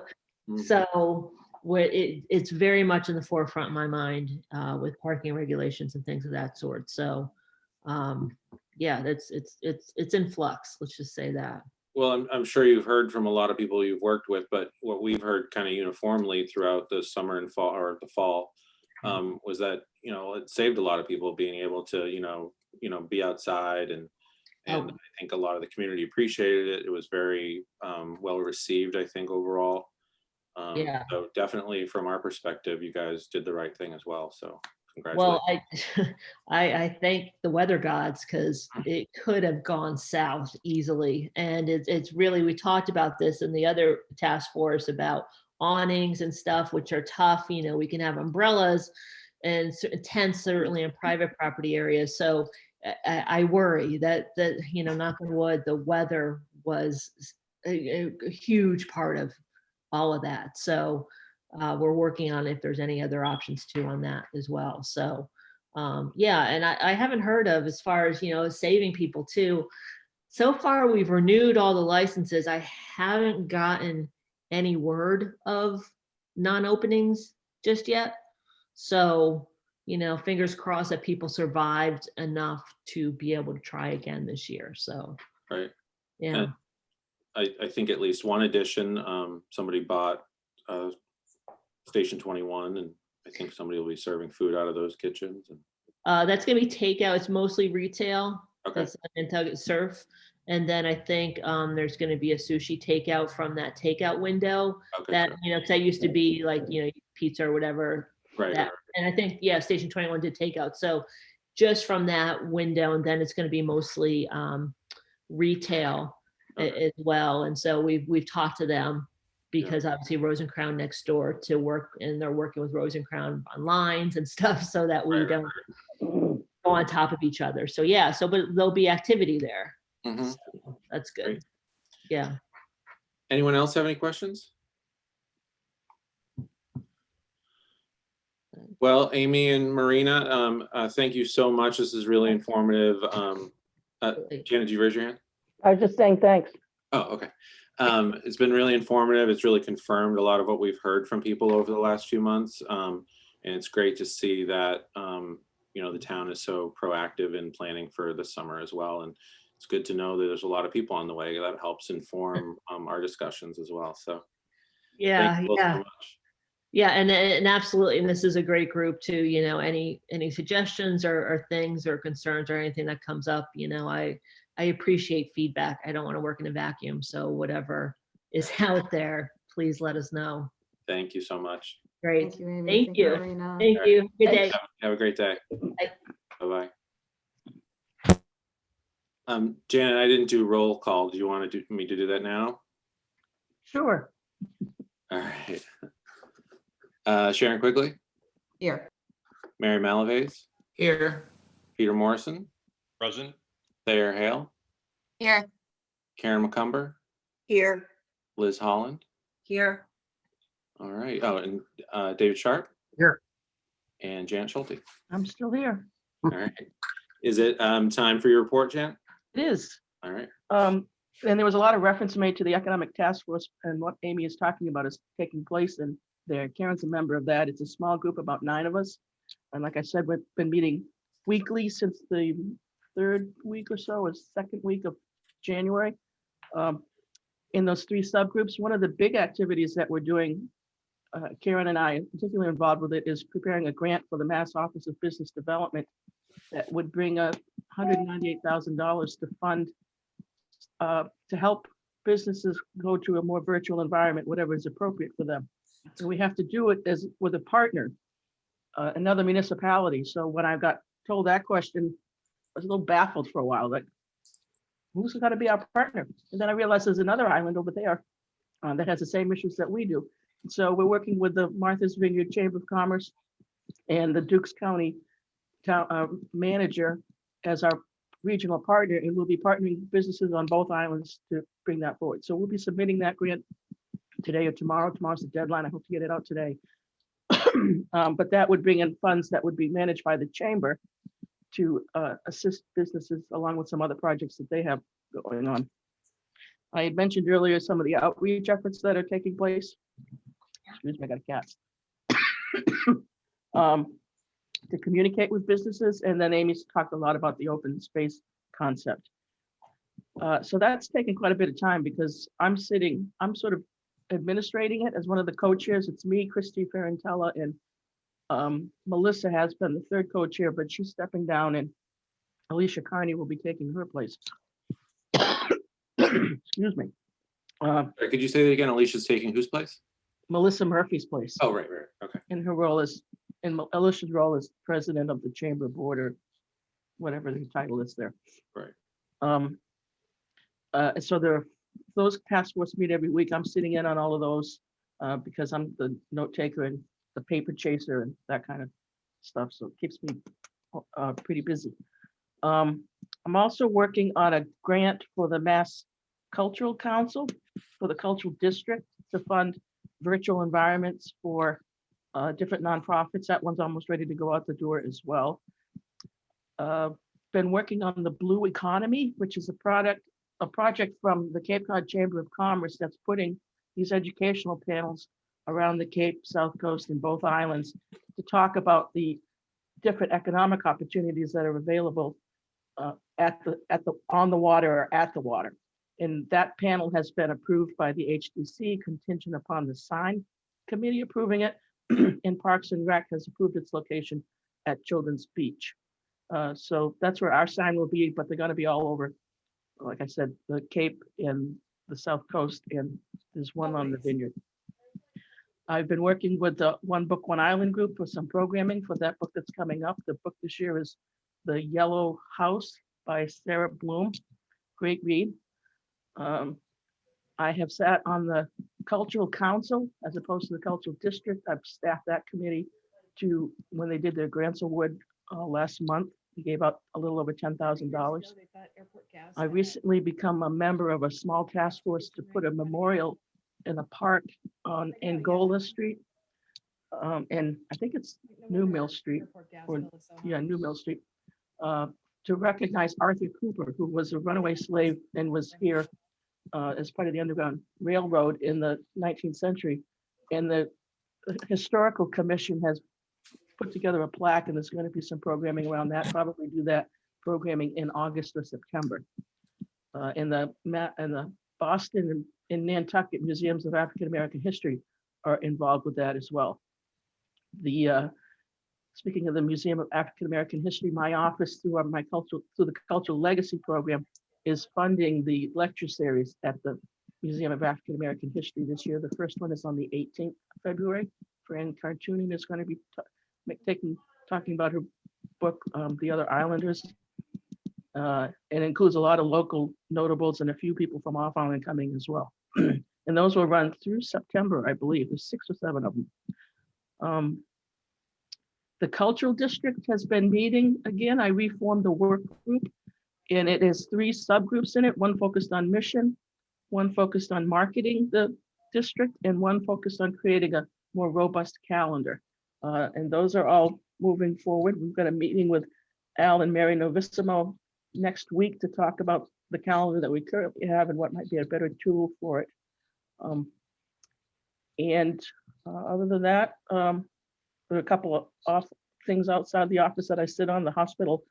Mhm. So it's very much in the forefront of my mind, with parking regulations and things of that sort. So yeah, it's in flux. Let's just say that. Well, I'm sure you've heard from a lot of people you've worked with, but what we've heard kind of uniformly throughout the summer and fall, or the fall, was that, you know, it saved a lot of people being able to, you know, be outside, and Oh. I think a lot of the community appreciated it. It was very well received, I think, overall. Yeah. So definitely from our perspective, you guys did the right thing as well. So Well, congratulations. I thank the weather gods, because it could have gone south easily. And it's really, we talked about this in the other task force about awnings and stuff, which are tough. You know, we can have umbrellas and tents, certainly in private property areas. So I worry that, you know, knock on wood, the weather was a huge part of all of that. So we're working on if there's any other options too on that as well. So yeah, and I haven't heard of, as far as, you know, saving people too. So far, we've renewed all the licenses. I haven't gotten any word of non-openings just yet. So, you know, fingers crossed that people survived enough to be able to try again this year. So, Right. yeah. And I think at least one edition, somebody bought Station 21, and I think somebody will be serving food out of those kitchens. And That's gonna be takeout. It's mostly retail. Okay. That's Nantucket Surf. And then I think there's gonna be a sushi takeout from that takeout window okay, that, sure. you know, 'cause that used to be like, you know, pizza or whatever. Right, that- right, And I think, yeah, Station 21 did takeout. So just from that window, and then it's gonna be mostly retail Okay. as well. And so we've talked to them, because obviously Rosencrown next door to work, and they're working with Rosencrown on lines and stuff, so that we Right, right, don't go on top of each other. So yeah, so but there'll be activity there. Mhm. So that's good. Great. Yeah. Anyone else have any questions? Well, Amy and Marina, thank you so much. This is really informative. Janet, did you raise your hand? I was just saying thanks. Oh, okay. It's been really informative. It's really confirmed a lot of what we've heard from people over the last few months. And it's great to see that, you know, the town is so proactive in planning for the summer as well. And it's good to know that there's a lot of people on the way. That helps inform our discussions as well. So Yeah, thank you both so yeah. much. Yeah, and absolutely, and this is a great group too. You know, any suggestions or things or concerns or anything that comes up, you know, I appreciate feedback. I don't want to work in a vacuum. So whatever is out there, please let us know. Thank you so much. Great. Thank you, Amy. Thank you. Marina. Thank you. Good day. Have a great day. Bye. Bye-bye. Janet, I didn't do roll call. Do you want me to do that now? Sure. All right. Sharon Quigley, Here. Mary Malaves, Here. Peter Morrison, Present. Thayer Hale, Here. Karen McCumber, Here. Liz Holland. Here. All right. Oh, and David Sharp. Here. And Janet Schulte. I'm still here. All right. Is it time for your report, Janet? It is. All right. And there was a lot of reference made to the Economic Task Force, and what Amy is talking about is taking place in there. Karen's a member of that. It's a small group, about 9 of us. And like I said, we've been meeting weekly since the 3rd week or so, or 2nd week of January. In those 3 subgroups, one of the big activities that we're doing, Karen and I, particularly involved with it, is preparing a grant for the Mass Office of Business Development that would bring $198,000 to fund to help businesses go to a more virtual environment, whatever is appropriate for them. So we have to do it as with a partner, another municipality. So when I got told that question, I was a little baffled for a while, like, who's going to be our partner? And then I realized there's another island over there that has the same issues that we do. So we're working with the Martha's Vineyard Chamber of Commerce and the Dukes County town manager as our regional partner, and we'll be partnering businesses on both islands to bring that forward. So we'll be submitting that grant today or tomorrow. Tomorrow's the deadline. I hope to get it out today. But that would bring in funds that would be managed by the chamber to assist businesses along with some other projects that they have going on. I had mentioned earlier some of the outreach efforts that are taking place. Excuse me, I got a cat. To communicate with businesses, and then Amy's talked a lot about the open space concept. So that's taken quite a bit of time because I'm sort of administrating it as one of the co-chairs. It's me, Christy Ferrantella, and Melissa has been the third co-chair, but she's stepping down, and Alicia Carney will be taking her place. Excuse me. Could you say that again? Alicia's taking whose place? Melissa Murphy's place. Oh, right. Okay. In her role as, in Alicia's role as president of the chamber board, or whatever the title is there. Right. So those task force meet every week. I'm sitting in on all of those because I'm the note taker and the paper chaser and that kind of stuff. So it keeps me pretty busy. I'm also working on a grant for the Mass Cultural Council for the Cultural District to fund virtual environments for different nonprofits. That one's almost ready to go out the door as well. Been working on the Blue Economy, which is a project from the Cape Cod Chamber of Commerce that's putting these educational panels around the Cape, South Coast, and both islands to talk about the different economic opportunities that are available on the water or at the water. And that panel has been approved by the HDC contingent upon the sign committee approving it. And Parks and Rec has approved its location at Children's Beach. So that's where our sign will be, but they're going to be all over, like I said, the Cape and the South Coast, and there's one on the Vineyard. I've been working with the One Book, One Island group for some programming for that book that's coming up. The book this year is The Yellow House by Sarah Bloom. Great read. I have sat on the Cultural Council as opposed to the Cultural District. I've staffed that committee to, when they did their grants award last month, they gave out a little over $10,000. I recently become a member of a small task force to put a memorial in a park on Angola Street. And I think it's New Mill Street, or New Mill Street, to recognize Arthur Cooper, who was a runaway slave and was here as part of the Underground Railroad in the 19th century. And the Historical Commission has put together a plaque, and there's going to be some programming around that, probably do that programming in August or September. And the Boston and Nantucket Museums of African American History are involved with that as well. Speaking of the Museum of African American History, my office through the Cultural Legacy Program is funding the lecture series at the Museum of African American History this year. The first one is on the 18th of February. Fran Cartooning is going to be talking about her book, The Other Islanders. And includes a lot of local notables and a few people from off island coming as well. And those will run through September, I believe. There's 6 or 7 of them. The Cultural District has been meeting again. I reformed the work group, and it has 3 subgroups in it. One focused on mission, one focused on marketing the district, and one focused on creating a more robust calendar. And those are all moving forward. We've got a meeting with Al and Mary Novissimo next week to talk about the calendar that we currently have and what might be a better tool for it. Other than that, there are a couple of things outside the office that I sit on, the hospital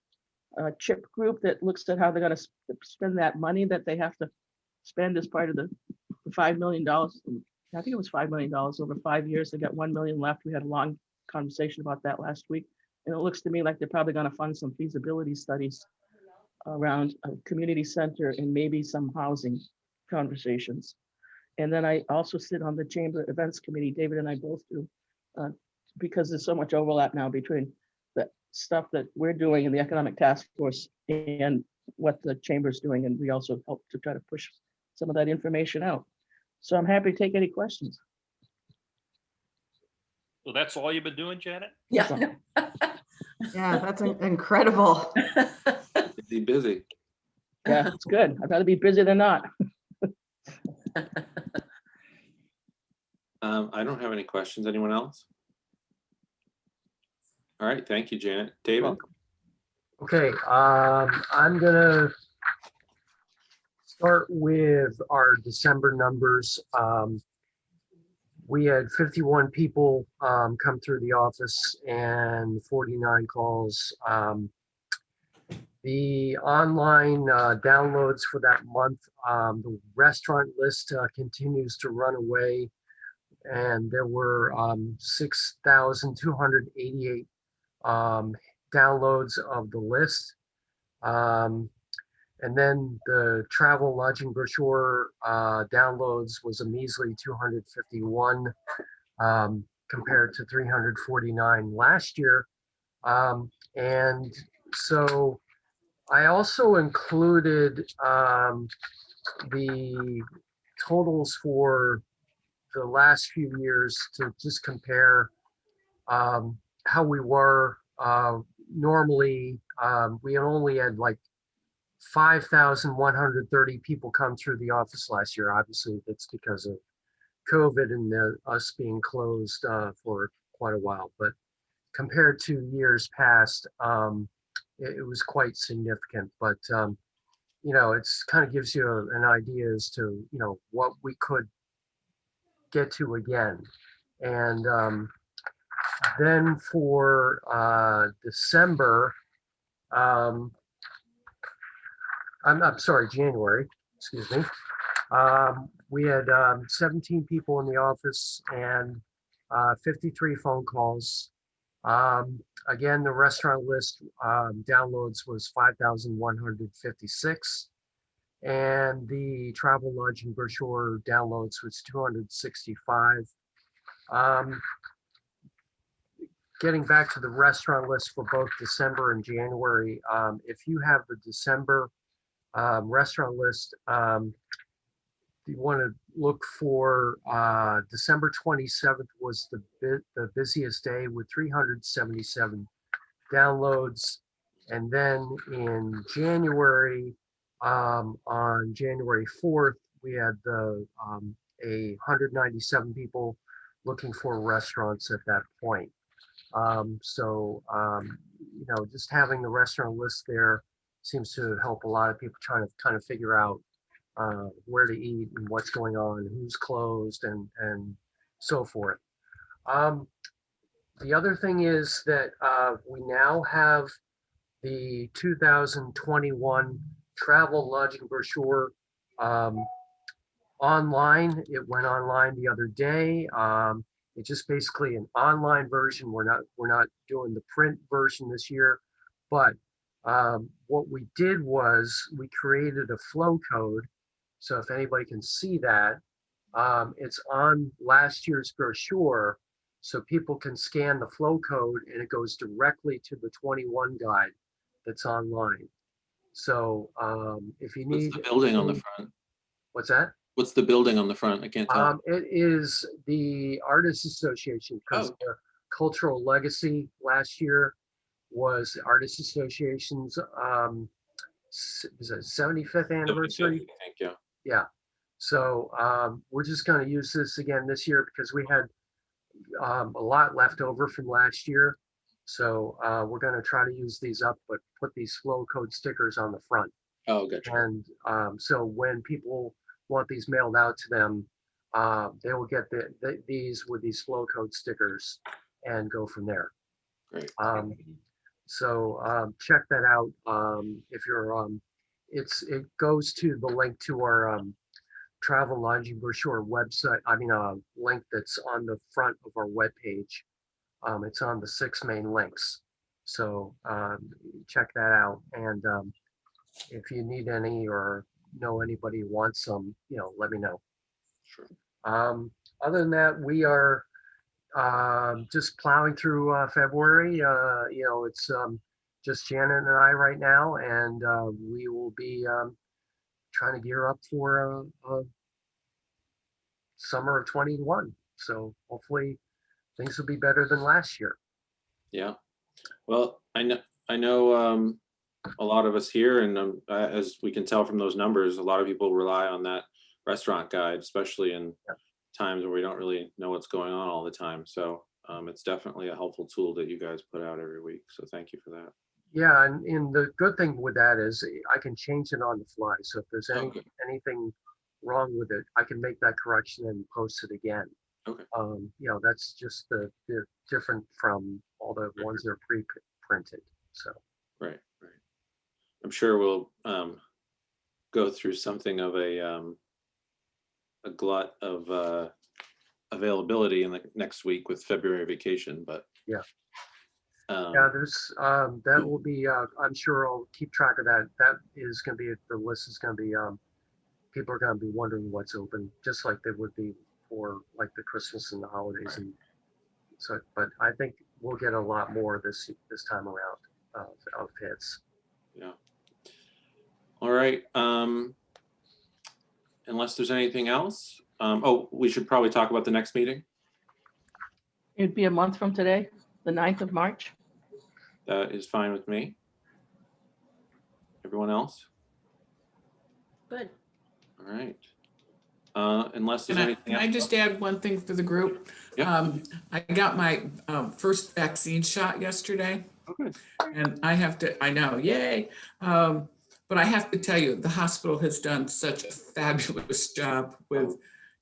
CHIP group that looks at how they're going to spend that money that they have to spend as part of the $5 million. I think it was $5 million over 5 years. They got $1 million left. We had a long conversation about that last week. And it looks to me like they're probably going to fund some feasibility studies around a community center and maybe some housing conversations. And then I also sit on the Chamber Events Committee. David and I both do, because there's so much overlap now between the stuff that we're doing in the Economic Task Force and what the Chamber's doing. And we also help to try to push some of that information out. So I'm happy to take any questions. So that's all you've been doing, Janet? So, Yeah, that's incredible. Busy. yeah, it's good. I'd rather be busy than not. I don't have any questions. Anyone else? All right, thank you, Janet. David? Welcome. Okay, I'm gonna start with our December numbers. We had 51 people come through the office and 49 calls. The online downloads for that month, the restaurant list continues to run away, and there were 6,288 downloads of the list. And then the travel lodging brochure downloads was a measly 251 compared to 349 last year. And so I also included the totals for the last few years to just compare how we were. Normally, we only had like 5,130 people come through the office last year. Obviously, that's because of COVID and us being closed for quite a while. But compared to years past, it was quite significant. But you know, it's kind of gives you an idea as to what we could get to again. And then for December, I'm sorry, January, excuse me. We had 17 people in the office and 53 phone calls. Again, the restaurant list downloads was 5,156. And the travel lodging brochure downloads was 265. Getting back to the restaurant list for both December and January, if you have the December restaurant list, you want to look for December 27th was the busiest day with 377 downloads. And then in January, on January 4th, we had 197 people looking for restaurants at that point. Just having the restaurant list there seems to help a lot of people trying to kind of figure out where to eat and what's going on, who's closed, and so forth. The other thing is that we now have the 2021 travel lodging brochure online. It went online the other day. It's just basically an online version. We're not doing the print version this year, but what we did was we created a flow code. So if anybody can see that, it's on last year's brochure. So people can scan the flow code and it goes directly to the 21 guide that's online. So if you need— What's the building on the front? What's that? What's the building on the front? I can't tell. It is the Artists Association, because the cultural legacy last year was the Artists Association's is it 75th anniversary? I think, yeah. Yeah. So we're just going to use this again this year because we had a lot left over from last year. So we're going to try to use these up, but put these flow code stickers on the front. Oh, gotcha. And so when people want these mailed out to them, they will get these with these flow code stickers and go from there. Great. So check that out. If you're, it goes to the link to our travel lodging brochure website. I mean, a link that's on the front of our webpage. It's on the 6 main links. So check that out. And if you need any or know anybody who wants some, let me know. Sure. Other than that, we are just plowing through February. It's just Janet and I right now, and we will be trying to gear up for summer of 21. So hopefully things will be better than last year. Yeah. Well, I know a lot of us here, and as we can tell from those numbers, a lot of people rely on that restaurant guide, especially in times where we don't really know what's going on all the time. So it's definitely a helpful tool that you guys put out every week. So thank you for that. Yeah, and the good thing with that is I can change it on the fly. So if there's Okay. anything wrong with it, I can make that correction and post it again. Okay. You know, that's just the different from all the ones that are pre-printed. So. Right. I'm sure we'll go through something of a glut of availability in the next week with February vacation, but yeah. Yeah, there's that will be. I'm sure I'll keep track of that. That is going to be the list is going to be. People are going to be wondering what's open, just like they would be for like the Christmas and the holidays, right. and so. But I think we'll get a lot more this time around of hits. Yeah. All right. Unless there's anything else. Oh, we should probably talk about the next meeting. It'd be a month from today, the 9th of March. That is fine with me. Everyone else? Good. All right. Unless there's Can anything I else. just add one thing for the group? Yeah. I got my first vaccine shot yesterday. Okay. And I know, yay. But I have to tell you, the hospital has done such a fabulous job with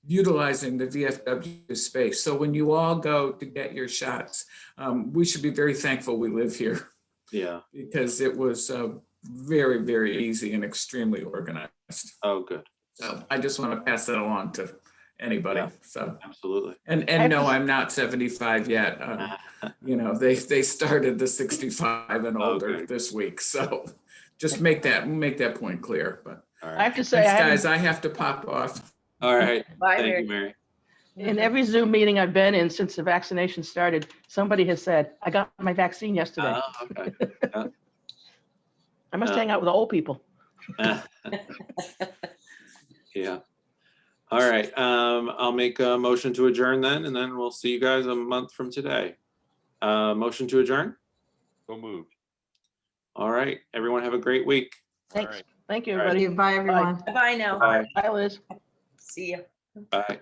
utilizing the VFW space. So when you all go to get your shots, we should be very thankful we live here. Yeah. Because it was very, very easy and extremely organized. Oh, good. So I just want to pass that along to anybody. Yeah. So Absolutely. and no, I'm not 75 yet. You know, they started the 65 and older Okay. this week. So just make that point clear. But All I right. have to say, thanks, guys, I have to pop off. All right. Bye, Thank Mary. you, Mary. in every Zoom meeting I've been in since the vaccination started, somebody has said, I got my vaccine yesterday. Okay. I must hang out with the old people. Yeah. All right. I'll make a motion to adjourn then, and then we'll see you guys a month from today. Motion to adjourn. So moved. All right. Everyone have a great week. Thanks. right. Thank you, All right. everybody. Bye, everyone. Bye now. Bye. Bye, Liz. See ya. Bye.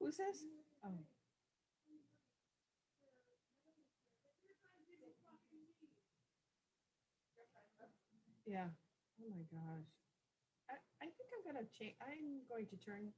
Who's this? Oh. Yeah. Oh my gosh. I think I'm gonna change. I'm going to turn.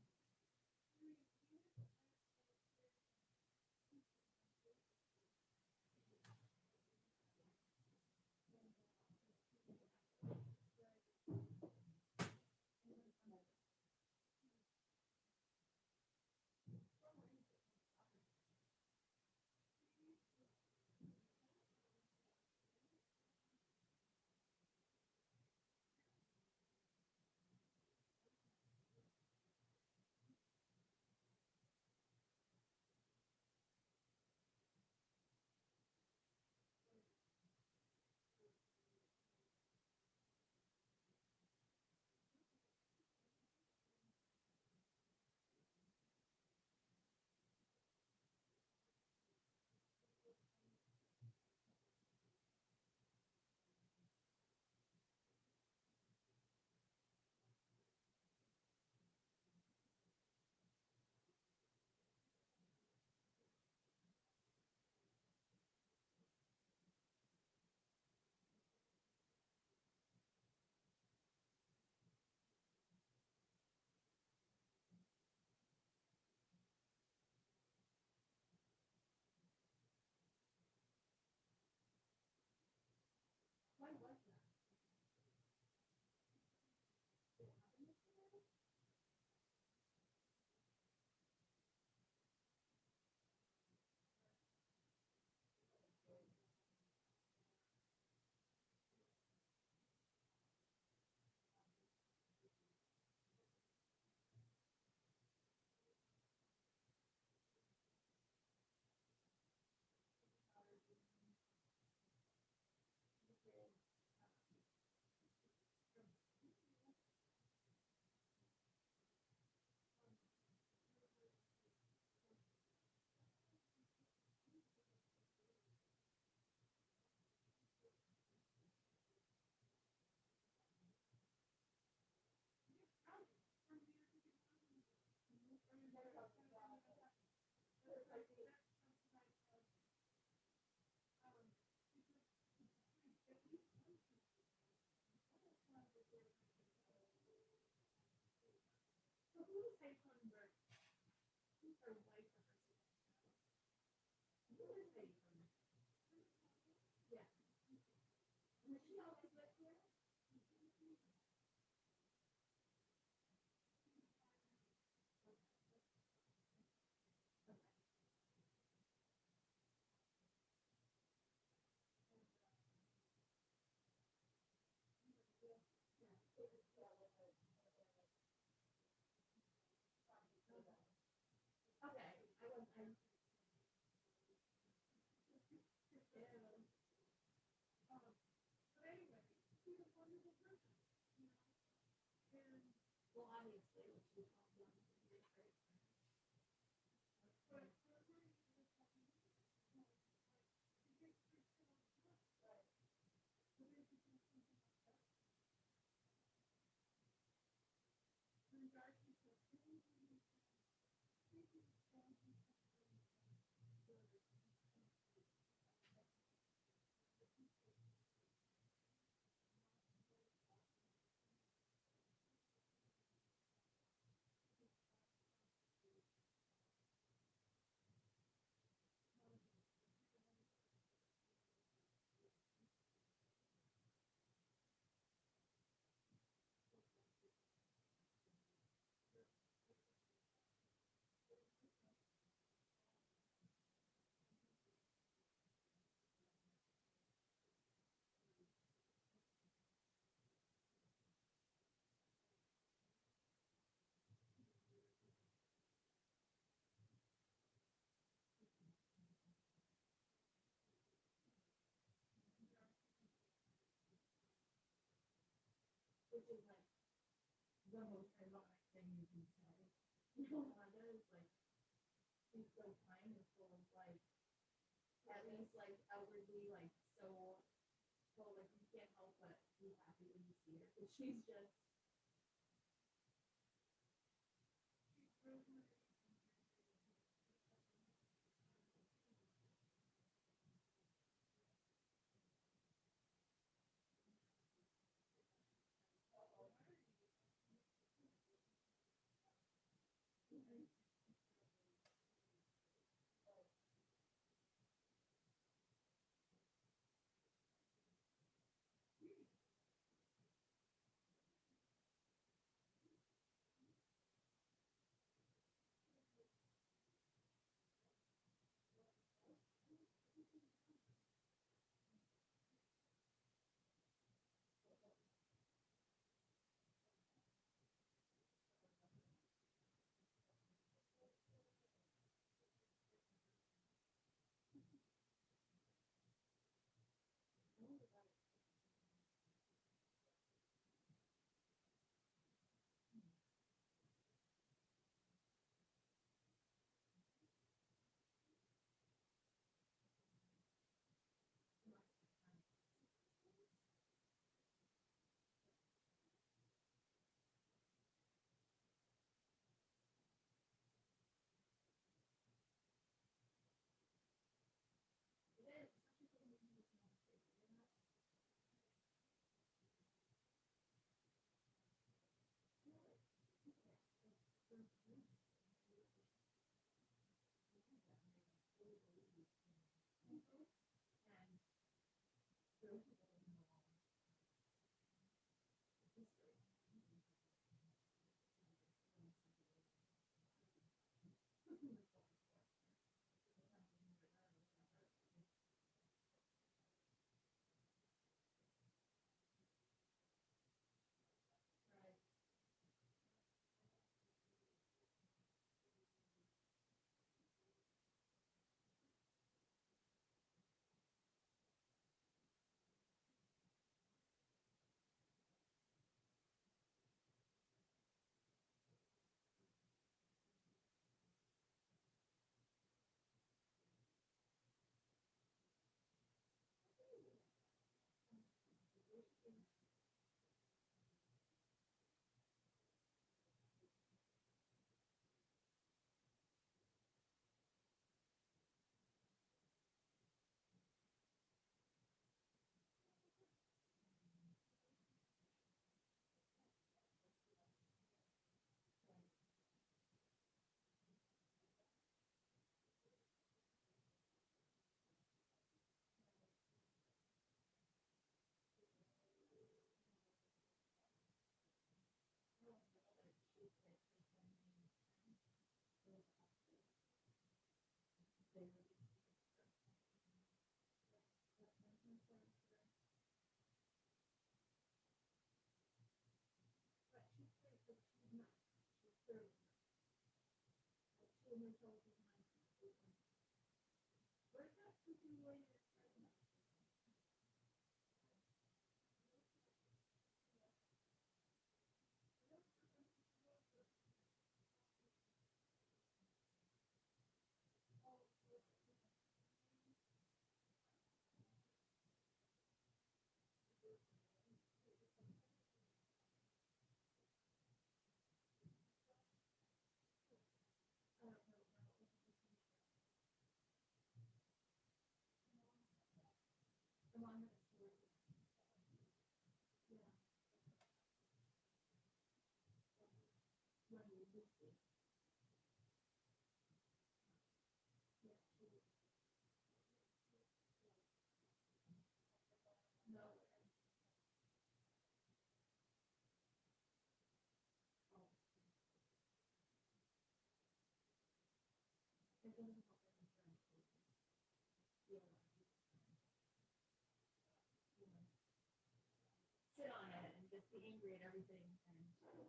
Sit on it and just be angry at everything and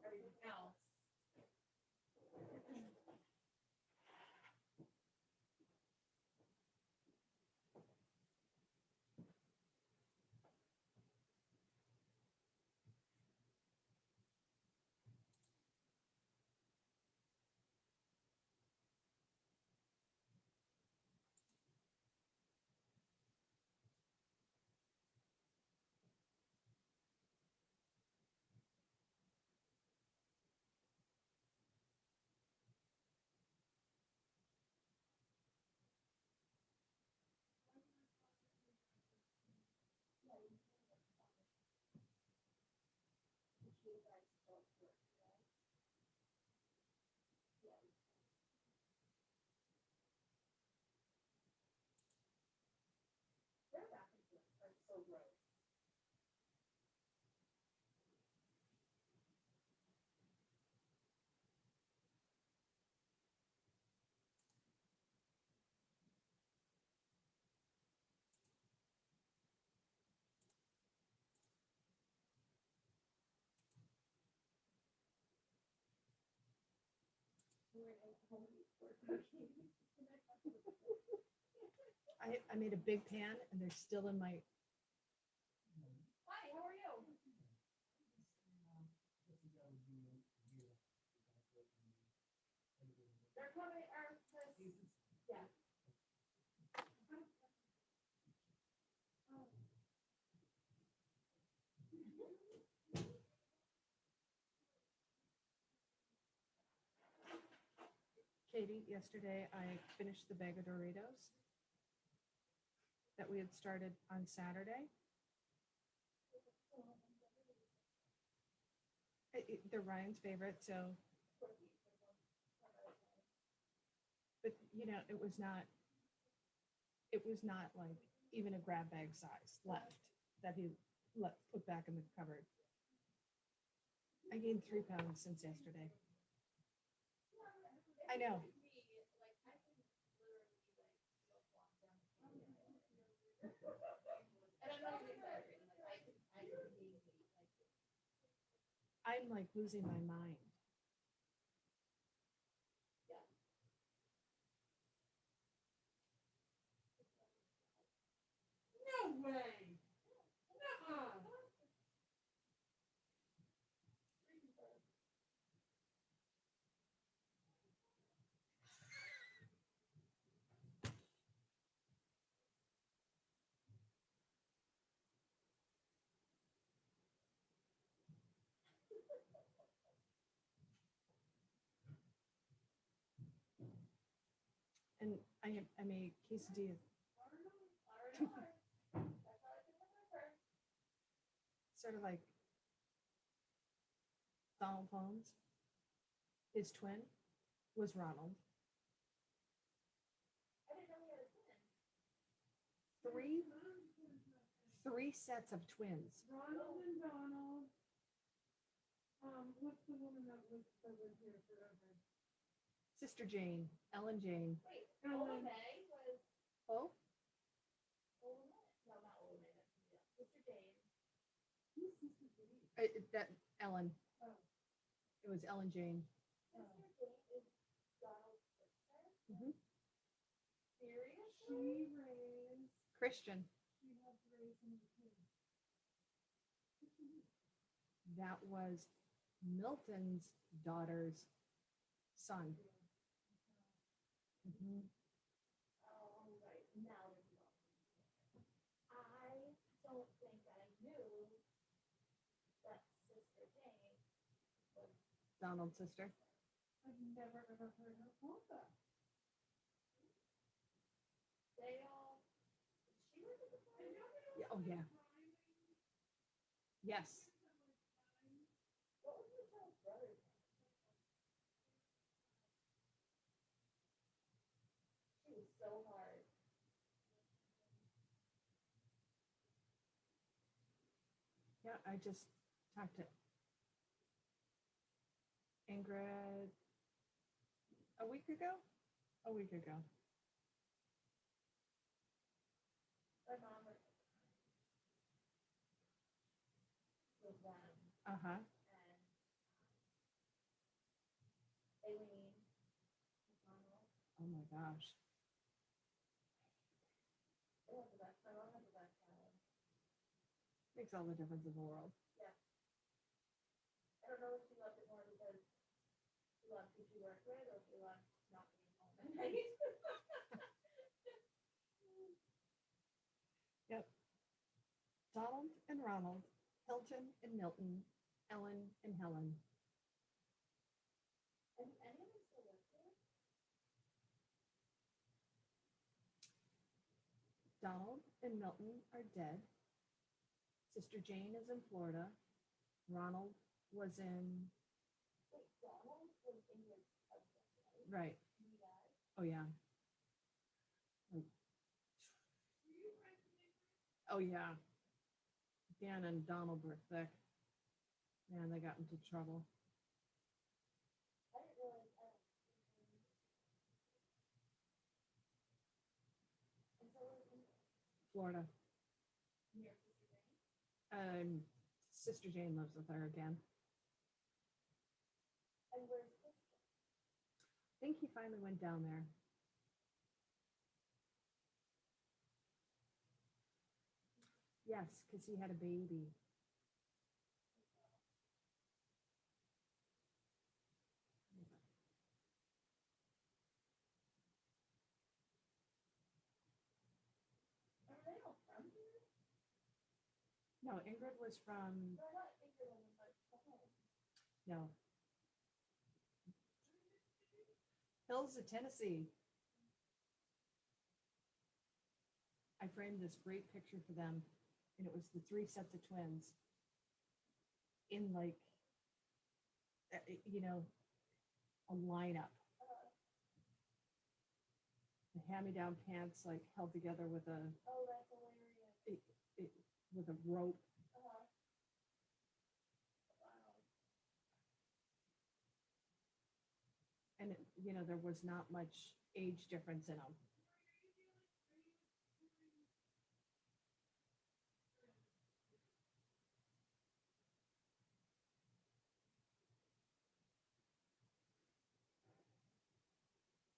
everything else. I made a big pan and they're still in my. Hi, how are you? They're coming, yeah. Katie, yesterday I finished the bag of Doritos that we had started on Saturday. They're Ryan's favorite, so. But, you know, it was not like even a grab bag size left that he put back in the cupboard. I gained 3 pounds since yesterday. I know. I'm like losing my mind. No way. Nuh-uh. And I made quesadilla. Sort of like Donald Holmes. His twin was Ronald. Three sets of twins. Ronald and Donald. What's the woman that was here forever? Sister Jane, Ellen Jane. Wait, Ellen May was. Oh? No, not Ola May. Sister Jane. Who's Sister Jane? That Ellen. Oh. It was Ellen Jane. Sister Jane is Donald's sister. Mhm. Christian. That was Milton's daughter's son. Mhm. Donald's sister. Yeah, oh, yeah. Yes. Yeah, I just talked to Ingrid a week ago. A week ago. Uh-huh. Oh my gosh. Makes all the difference in the world. Yep. Donald and Ronald, Hilton and Milton, Ellen and Helen. Donald and Milton are dead. Sister Jane is in Florida. Ronald was in. Right. Oh, yeah. Like- Oh, yeah. Dan and Donald were thick. Man, they got into trouble. Florida. Sister Jane lives with her again. I think he finally went down there. Yes, because he had a baby. No, Ingrid was from. No. Hills of Tennessee. I framed this great picture for them, and it was the 3 sets of twins in like, a lineup. The hand-me-down pants like held together with a. Oh, that's hilarious. With a rope. And there was not much age difference in them.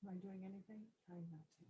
Am I doing anything? Trying not to.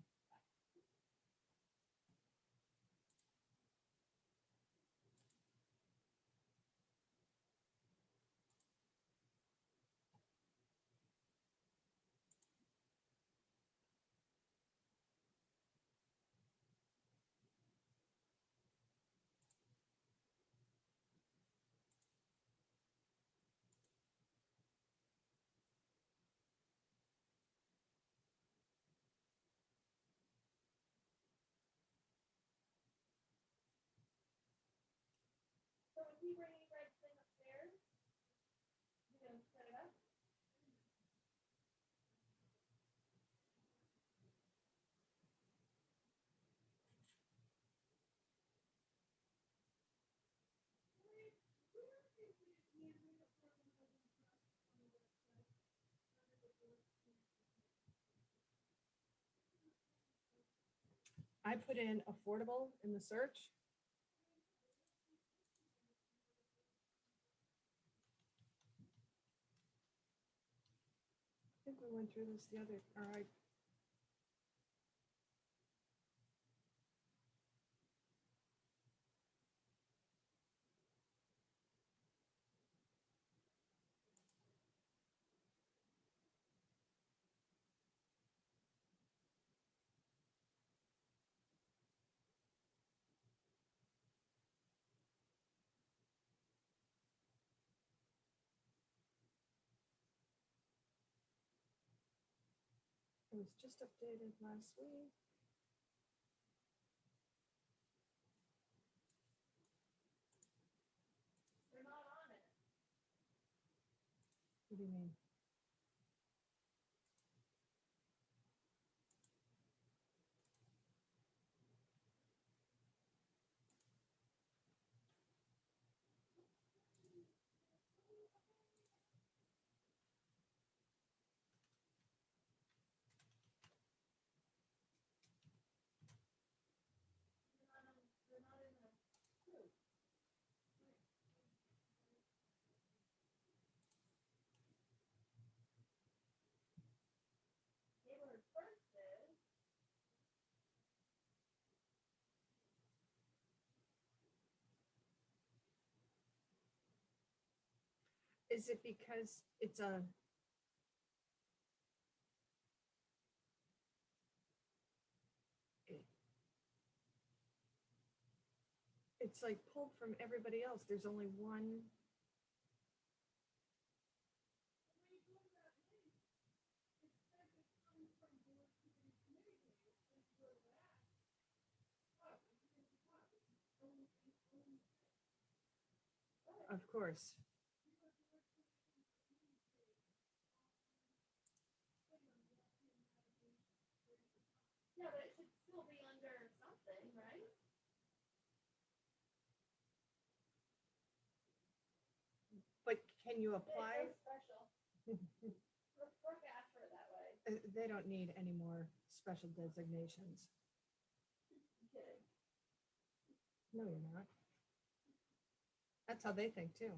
I put in affordable in the search. I think we went through this the other, all right. It was just updated last week. They're not on it. What do you mean? Is it because it's a it's like pulled from everybody else. There's only one. Of course. Yeah, but it should still be under something, right? But can you apply? They don't need any more special designations. No, you're not. That's how they think too.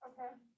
Okay.